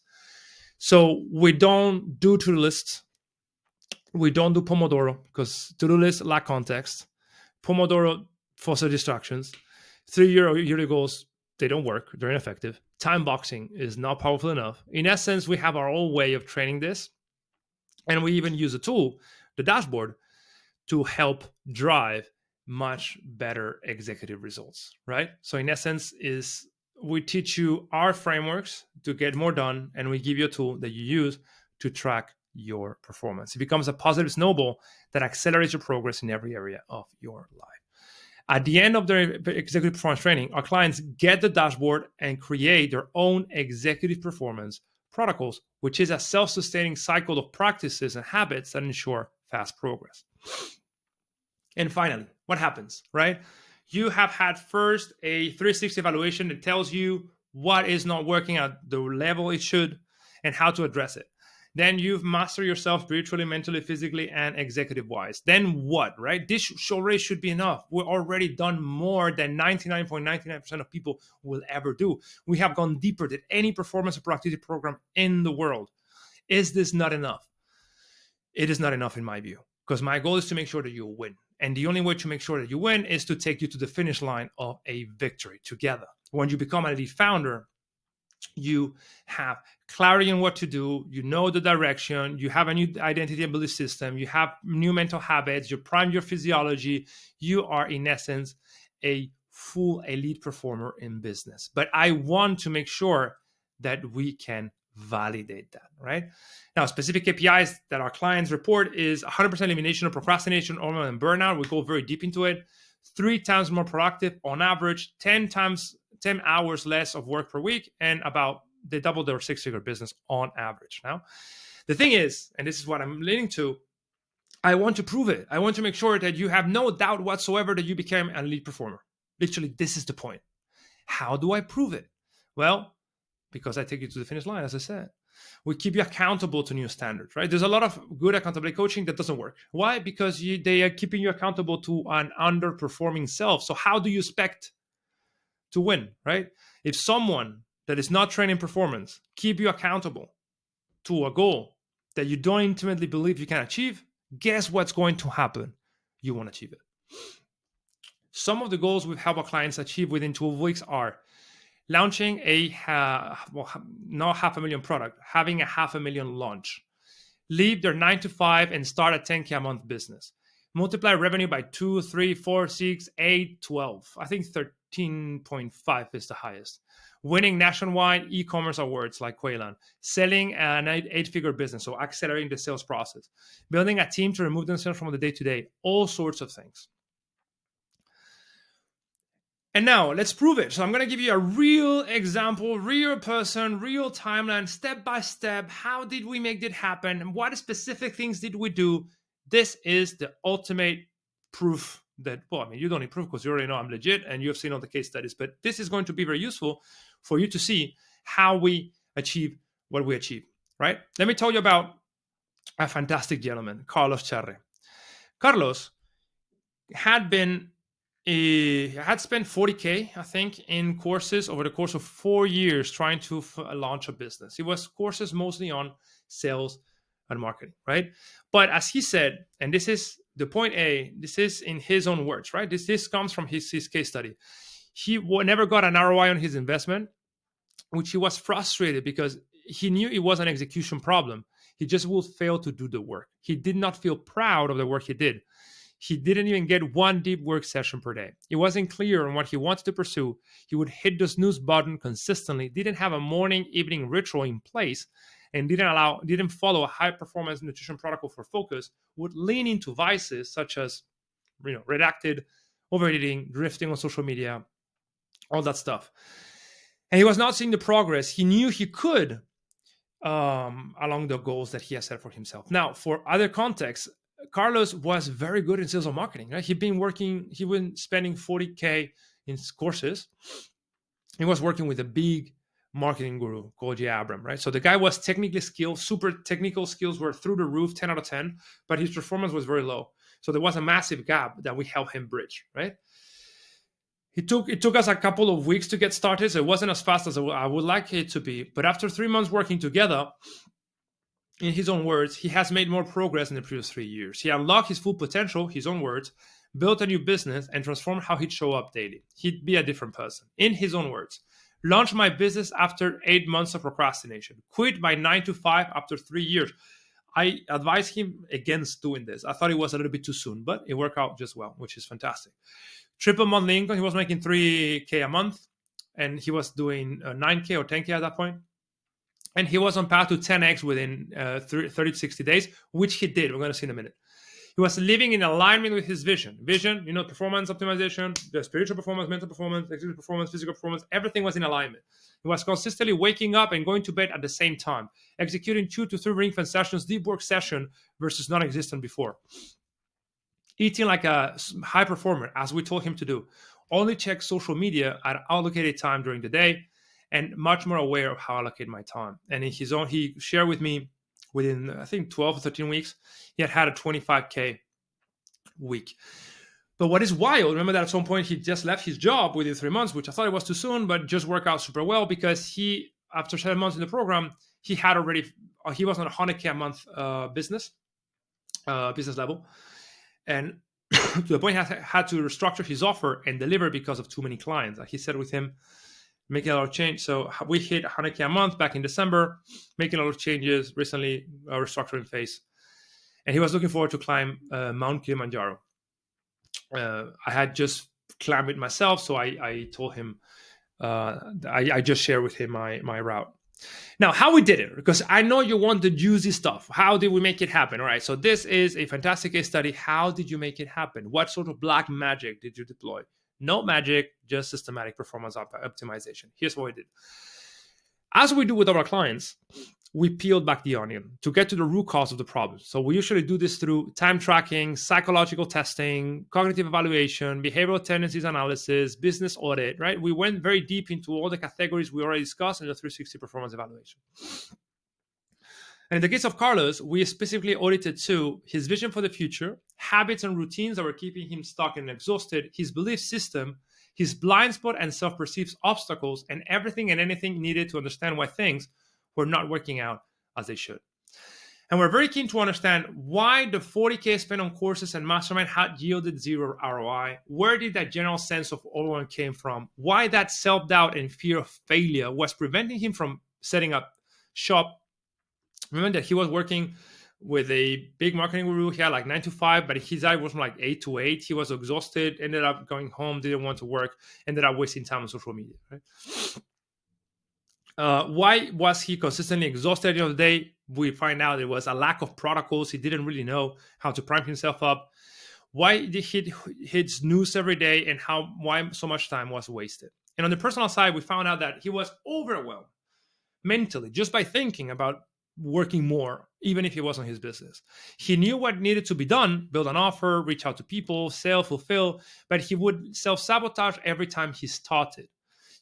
So we don't do to-do lists. We don't do Pomodoro because to-do lists lack context. Pomodoro foster distractions. 3 yearly goals, they don't work. They're ineffective. Time boxing is not powerful enough. In essence, we have our own way of training this. And we even use a tool, the dashboard, to help drive much better executive results, right? So in essence, is we teach you our frameworks to get more done, and we give you a tool that you use to track your performance. It becomes a positive snowball that accelerates your progress in every area of your life. At the end of their executive performance training, our clients get the dashboard and create their own executive performance protocols, which is a self-sustaining cycle of practices and habits that ensure fast progress. And finally, what happens, right? You have had first a 360 evaluation that tells you what is not working at the level it should and how to address it. Then you've mastered yourself spiritually, mentally, physically, and executive wise. Then what, right? This already should be enough. We're already done more than 99.99% of people will ever do. We have gone deeper than any performance or productivity program in the world. Is this not enough? It is not enough in my view, because my goal is to make sure that you win. And the only way to make sure that you win is to take you to the finish line of a victory together. When you become an elite founder, you have clarity on what to do, you know the direction, you have a new identity and belief system, you have new mental habits, you prime your physiology, you are in essence a full elite performer in business. But I want to make sure that we can validate that, right? Now, specific KPIs that our clients report is 100% elimination of procrastination, overwhelm, and burnout. We go very deep into it. 3 times more productive on average, 10 hours less of work per week, and about they double their 6-figure business on average. Now, the thing is, and this is what I'm leaning to, I want to prove it. I want to make sure that you have no doubt whatsoever that you became an elite performer. Literally, this is the point. How do I prove it? Well, because I take you to the finish line, as I said. We keep you accountable to new standards, right? There's a lot of good accountability coaching that doesn't work. Why? Because they are keeping you accountable to an underperforming self. So how do you expect to win, right? If someone that is not training performance keep you accountable to a goal that you don't intimately believe you can achieve, guess what's going to happen? You won't achieve it. Some of the goals we've helped our clients achieve within 12 weeks are launching not 500,000 product, having a 500,000 launch, leave their 9 to 5 and start a 10K a month business, multiply revenue by 2, 3, 4, 6, 8, 12. I think 13.5 is the highest. Winning nationwide e-commerce awards like Quayland, selling an 8-figure business, so accelerating the sales process, building a team to remove themselves from the day-to-day, all sorts of things. And now let's prove it. So I'm going to give you a real example, real person, real timeline, step by step. How did we make it happen? And what specific things did we do? This is the ultimate proof that, well, I mean, you don't need proof because you already know I'm legit and you have seen all the case studies, but this is going to be very useful for you to see how we achieve what we achieve, right? Let me tell you about a fantastic gentleman, Carlos Cherry. Carlos had been He had spent 40K, I think, in courses over the course of 4 years trying to launch a business. It was courses mostly on sales and marketing, right? But as he said, and this is the point A, this is in his own words, right? This comes from his case study. He never got an ROI on his investment, which he was frustrated because he knew it was an execution problem. He just would fail to do the work. He did not feel proud of the work he did. He didn't even get one deep work session per day. It wasn't clear on what he wanted to pursue. He would hit the snooze button consistently, didn't have a morning evening ritual in place, and didn't follow a high performance nutrition protocol for focus, would lean into vices such as redacted, overeating, drifting on social media, all that stuff. And he was not seeing the progress he knew he could along the goals that he has set for himself. Now, for other contexts, Carlos was very good in sales and marketing. Right? He been spending 40K in courses. He was working with a big marketing guru called Jay Abram, right? So the guy was technically skilled, super technical skills were through the roof, 10 out of 10, but his performance was very low. So there was a massive gap that we helped him bridge, right? It took us a couple of weeks to get started, so it wasn't as fast as I would like it to be. But after 3 months working together, in his own words, he has made more progress in the previous 3 years. He unlocked his full potential, his own words, built a new business, and transformed how he'd show up daily. He'd be a different person. In his own words, launched my business after 8 months of procrastination, quit my 9 to 5 after 3 years. I advised him against doing this. I thought it was a little bit too soon, but it worked out just well, which is fantastic. Triple monthly income. He was making 3K a month, and he was doing 9K or 10K at that point. And he was on path to 10X within 30 to 60 days, which he did. We're going to see in a minute. He was living in alignment with his vision. Vision, performance optimization, the spiritual performance, mental performance, executive performance, physical performance, everything was in alignment. He was consistently waking up and going to bed at the same time, executing 2 to 3 ring fence sessions, deep work session versus non-existent before. Eating like a high performer, as we told him to do. Only check social media at allocated time during the day, and much more aware of how I allocate my time. And in his own, he shared with me within, I think, 12 or 13 weeks, he had a 25K week. But what is wild, remember that at some point he just left his job within 3 months, which I thought it was too soon, but just worked out super well because after 7 months in the program, he was on a 100K a month business level. And to the point he had to restructure his offer and deliver because of too many clients. Like he said with him, making a lot of change. So we hit 100K a month back in December, making a lot of changes recently, restructuring phase. And he was looking forward to climb Mount Kilimanjaro. I had just climbed it myself, so I told him, I just shared with him my route. Now, how we did it, because I know you want the juicy stuff. How did we make it happen? All right, so this is a fantastic case study. How did you make it happen? What sort of black magic did you deploy? No magic, just systematic performance optimization. Here's what we did. As we do with our clients, we peeled back the onion to get to the root cause of the problem. So we usually do this through time tracking, psychological testing, cognitive evaluation, behavioral tendencies analysis, business audit, right? We went very deep into all the categories we already discussed in the 360 performance evaluation. And in the case of Carlos, we specifically audited his vision for the future, habits and routines that were keeping him stuck and exhausted, his belief system, his blind spot and self-perceived obstacles, and everything and anything needed to understand why things were not working out as they should. And we're very keen to understand why the 40K spent on courses and mastermind had yielded zero ROI. Where did that general sense of overwhelm came from? Why that self-doubt and fear of failure was preventing him from setting up shop. Remember that he was working with a big marketing guru. He had like 9 to 5, but his eye was from like 8 to 8. He was exhausted, ended up going home, didn't want to work, ended up wasting time on social media, right? Why was he consistently exhausted at the end of the day? We find out it was a lack of protocols. He didn't really know how to prime himself up. Why did he hit snooze every day, and why so much time was wasted? And on the personal side, we found out that he was overwhelmed mentally just by thinking about working more, even if it wasn't his business. He knew what needed to be done: build an offer, reach out to people, sell, fulfill, but he would self-sabotage every time he started.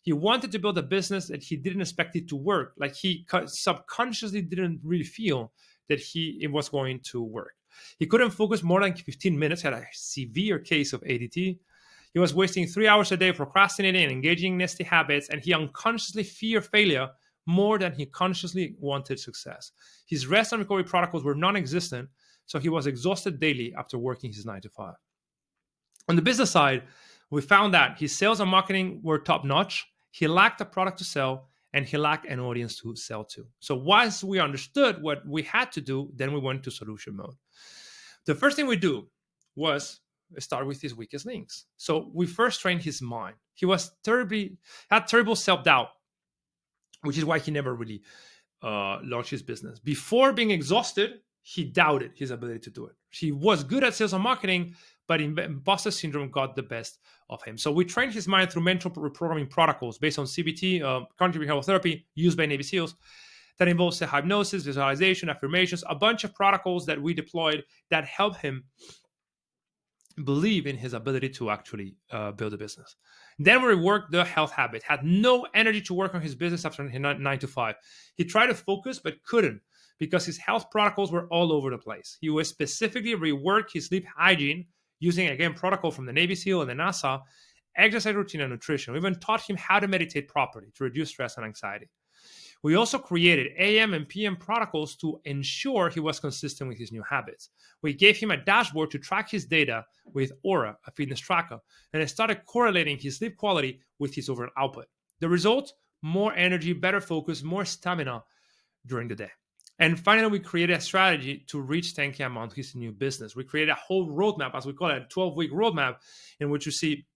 He wanted to build a business that he didn't expect it to work. Like he subconsciously didn't really feel that it was going to work. He couldn't focus more than 15 minutes, had a severe case of ADT. He was wasting 3 hours a day procrastinating and engaging in nasty habits, and he unconsciously feared failure more than he consciously wanted success. His rest and recovery protocols were non existent, so he was exhausted daily after working his 9 to 5. On the business side, we found that his sales and marketing were top notch. He lacked a product to sell, and he lacked an audience to sell to. So once we understood what we had to do, then we went to solution mode. The first thing we do was start with his weakest links. So we first trained his mind. He was had terrible self-doubt, which is why he never really launched his business. Before being exhausted, he doubted his ability to do it. He was good at sales and marketing, but imposter syndrome got the best of him. So we trained his mind through mental reprogramming protocols based on CBT, cognitive behavioral therapy, used by Navy SEALs. That involves hypnosis, visualization, affirmations, a bunch of protocols that we deployed that help him believe in his ability to actually build a business. Then we reworked the health habit. Had no energy to work on his business after 9 to 5. He tried to focus but couldn't because his health protocols were all over the place. He was specifically reworked his sleep hygiene using, again, protocol from the Navy SEAL and the NASA, exercise routine and nutrition. We even taught him how to meditate properly to reduce stress and anxiety. We also created AM and PM protocols to ensure he was consistent with his new habits. We gave him a dashboard to track his data with Aura, a fitness tracker, and I started correlating his sleep quality with his overall output. The result? More energy, better focus, more stamina during the day. And finally, we created a strategy to reach 10K a month with his new business. We created a whole roadmap, as we call it, a 12-week roadmap, in which you see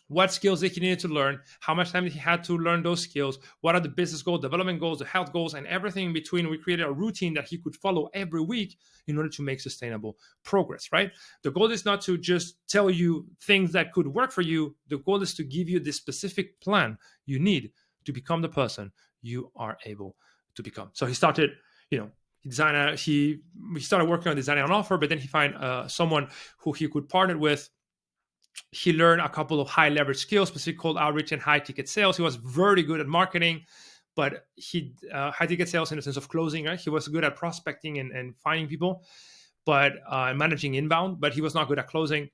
what skills that he needed to learn, how much time he had to learn those skills, what are the business goals, development goals, the health goals, and everything in between. We created a routine that he could follow every week in order to make sustainable progress, right? The goal is not to just tell you things that could work for you. The goal is to give you the specific plan you need to become the person you are able to become. So he started, he started working on designing an offer, but then he found someone who he could partner with. He learned a couple of high leverage skills, specifically called outreach and high ticket sales. He was very good at marketing, but high ticket sales in the sense of closing, right? He was good at prospecting and finding people, but managing inbound, but he was not good at closing.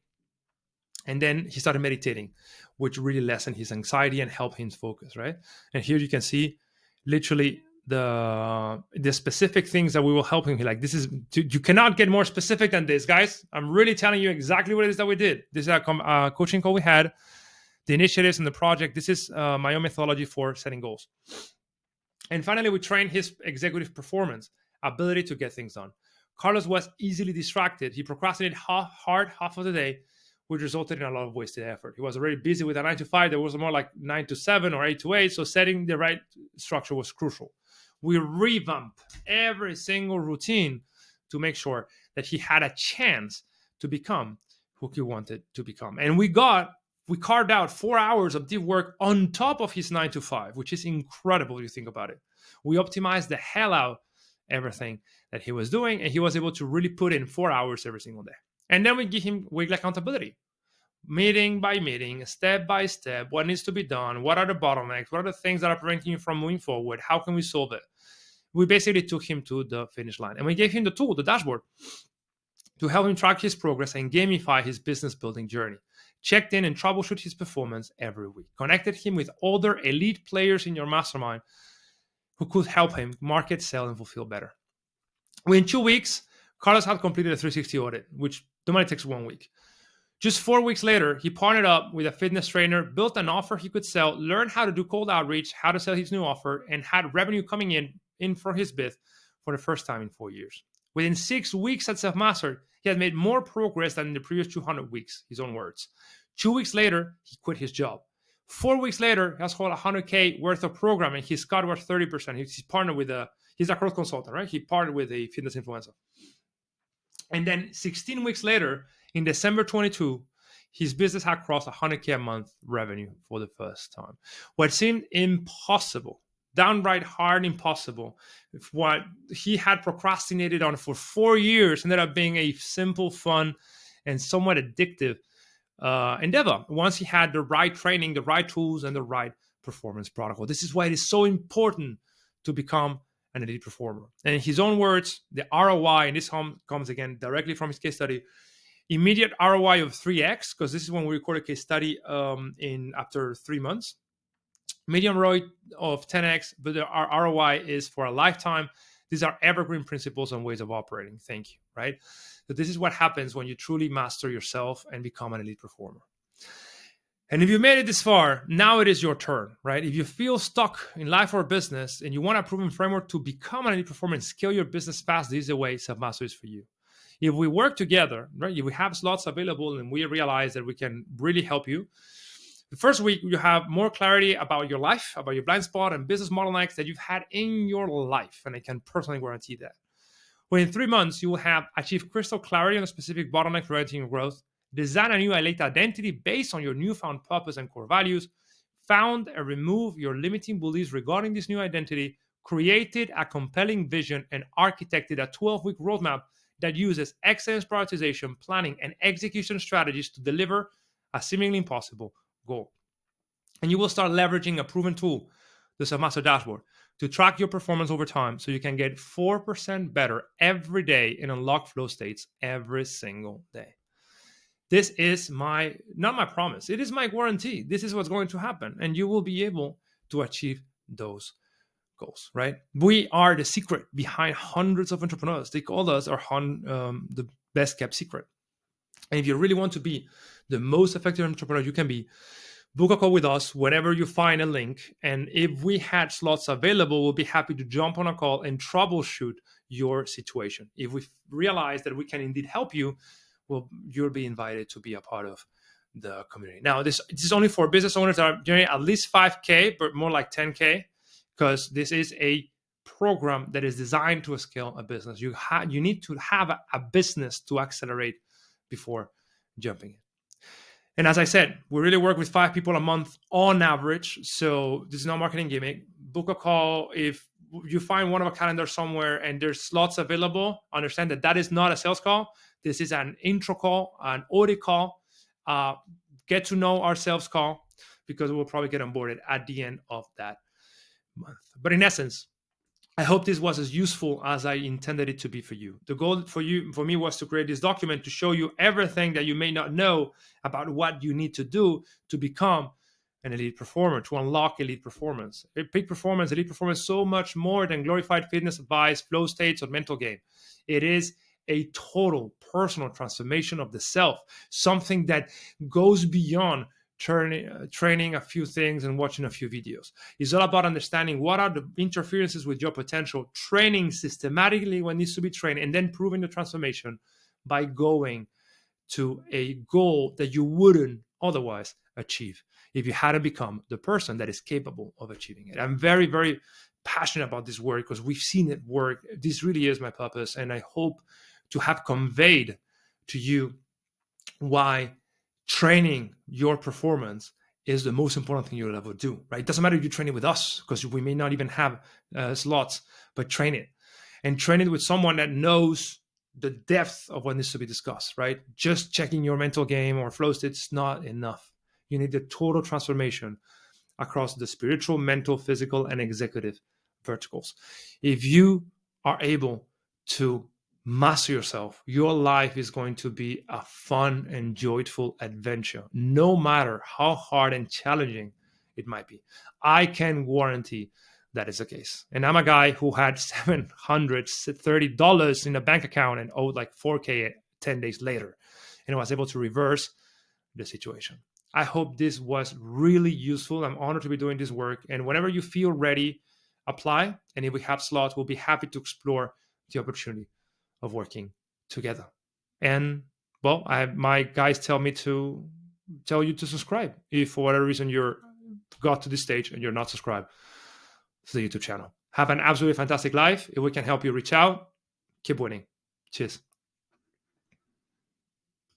And then he started meditating, which really lessened his anxiety and helped him focus, right? And here you can see literally the specific things that we will help him. Like, this is, you cannot get more specific than this, guys. I'm really telling you exactly what it is that we did. This is a coaching call we had, the initiatives and the project. This is my own methodology for setting goals. And finally, we trained his executive performance, ability to get things done. Carlos was easily distracted. He procrastinated hard half of the day, which resulted in a lot of wasted effort. He was already busy with a 9 to 5. There was more like 9 to 7 or 8 to 8. So setting the right structure was crucial. We revamped every single routine to make sure that he had a chance to become who he wanted to become. And we carved out 4 hours of deep work on top of his 9 to 5, which is incredible if you think about it. We optimized the hell out everything that he was doing, and he was able to really put in 4 hours every single day. And then we give him weekly accountability, meeting by meeting, step by step, what needs to be done, what are the bottlenecks, what are the things that are preventing you from moving forward, how can we solve it? We basically took him to the finish line, and we gave him the tool, the dashboard, to help him track his progress and gamify his business building journey. Checked in and troubleshoot his performance every week. Connected him with other elite players in your mastermind who could help him market, sell, and fulfill better. Within 2 weeks, Carlos had completed a 360 audit, which normally takes 1 week. Just 4 weeks later, he partnered up with a fitness trainer, built an offer he could sell, learned how to do cold outreach, how to sell his new offer, and had revenue coming in for his biz for the first time in 4 years. Within 6 weeks at Selfmastered, he had made more progress than in the previous 200 weeks, his own words. 2 weeks later, he quit his job. 4 weeks later, he has hold 100K worth of program, and his cut was 30%. He's partnered with he's a growth consultant, right? He partnered with a fitness influencer. And then 16 weeks later, in December 22, his business had crossed 100K a month revenue for the first time. What seemed impossible, downright hard impossible, what he had procrastinated on for 4 years ended up being a simple, fun, and somewhat addictive endeavor once he had the right training, the right tools, and the right performance protocol. This is why it is so important to become an elite performer. And in his own words, the ROI, and this comes again directly from his case study, immediate ROI of 3x, because this is when we record a case study in after 3 months. Medium ROI of 10x, but our ROI is for a lifetime. These are evergreen principles and ways of operating. Thank you, right? So this is what happens when you truly master yourself and become an elite performer. And if you made it this far, now it is your turn, right? If you feel stuck in life or business and you want a proven framework to become an elite performer and scale your business fast, this is the way Selfmastered is for you. If we work together, right? If we have slots available and we realize that we can really help you, the first week you have more clarity about your life, about your blind spot and business bottlenecks that you've had in your life. And I can personally guarantee that. Well, in 3 months, you will have achieved crystal clarity on a specific bottleneck preventing your growth, design a new elite identity based on your newfound purpose and core values, found and removed your limiting beliefs regarding this new identity, created a compelling vision, and architected a 12-week roadmap that uses excellence prioritization, planning, and execution strategies to deliver a seemingly impossible goal. And you will start leveraging a proven tool, the Selfmastered dashboard, to track your performance over time so you can get 4% better every day and unlock flow states every single day. This is not my promise, it is my guarantee. This is what's going to happen, and you will be able to achieve those goals, right? We are the secret behind hundreds of entrepreneurs. They call us the best kept secret. And if you really want to be the most effective entrepreneur you can be, book a call with us whenever you find a link. And if we had slots available, we'll be happy to jump on a call and troubleshoot your situation. If we realize that we can indeed help you, well, you'll be invited to be a part of the community. Now, this is only for business owners that are generating at least 5K, but more like 10K, because this is a program that is designed to scale a business. You need to have a business to accelerate before jumping in. And as I said, we really work with 5 people a month on average. So this is not marketing gimmick. Book a call. If you find one of a calendar somewhere and there's slots available, understand that that is not a sales call. This is an intro call, an audit call, get to know ourselves call, because we'll probably get onboarded at the end of that month. But in essence, I hope this was as useful as I intended it to be for you. The goal for me, was to create this document to show you everything that you may not know about what you need to do to become an elite performer, to unlock elite performance. Peak performance, elite performance, so much more than glorified fitness advice, flow states, or mental game. It is a total personal transformation of the self, something that goes beyond training a few things and watching a few videos. It's all about understanding what are the interferences with your potential, training systematically when needs to be trained, and then proving the transformation by going to a goal that you wouldn't otherwise achieve if you hadn't become the person that is capable of achieving it. I'm very, very passionate about this work because we've seen it work. This really is my purpose, and I hope to have conveyed to you why training your performance is the most important thing you'll ever do, right? It doesn't matter if you train it with us, because we may not even have slots, but train it. And train it with someone that knows the depth of what needs to be discussed, right? Just checking your mental game or flow state is not enough. You need the total transformation across the spiritual, mental, physical, and executive verticals. If you are able to master yourself, your life is going to be a fun and joyful adventure, no matter how hard and challenging it might be. I can guarantee that is the case. And I'm a guy who had $730 in a bank account and owed like 4K 10 days later, and I was able to reverse the situation. I hope this was really useful. I'm honored to be doing this work. And whenever you feel ready, apply. And if we have slots, we'll be happy to explore the opportunity of working together. And well, my guys tell me to tell you to subscribe if for whatever reason you're got to this stage and you're not subscribed to the YouTube channel. Have an absolutely fantastic life. If we can help you, reach out. Keep winning. Cheers.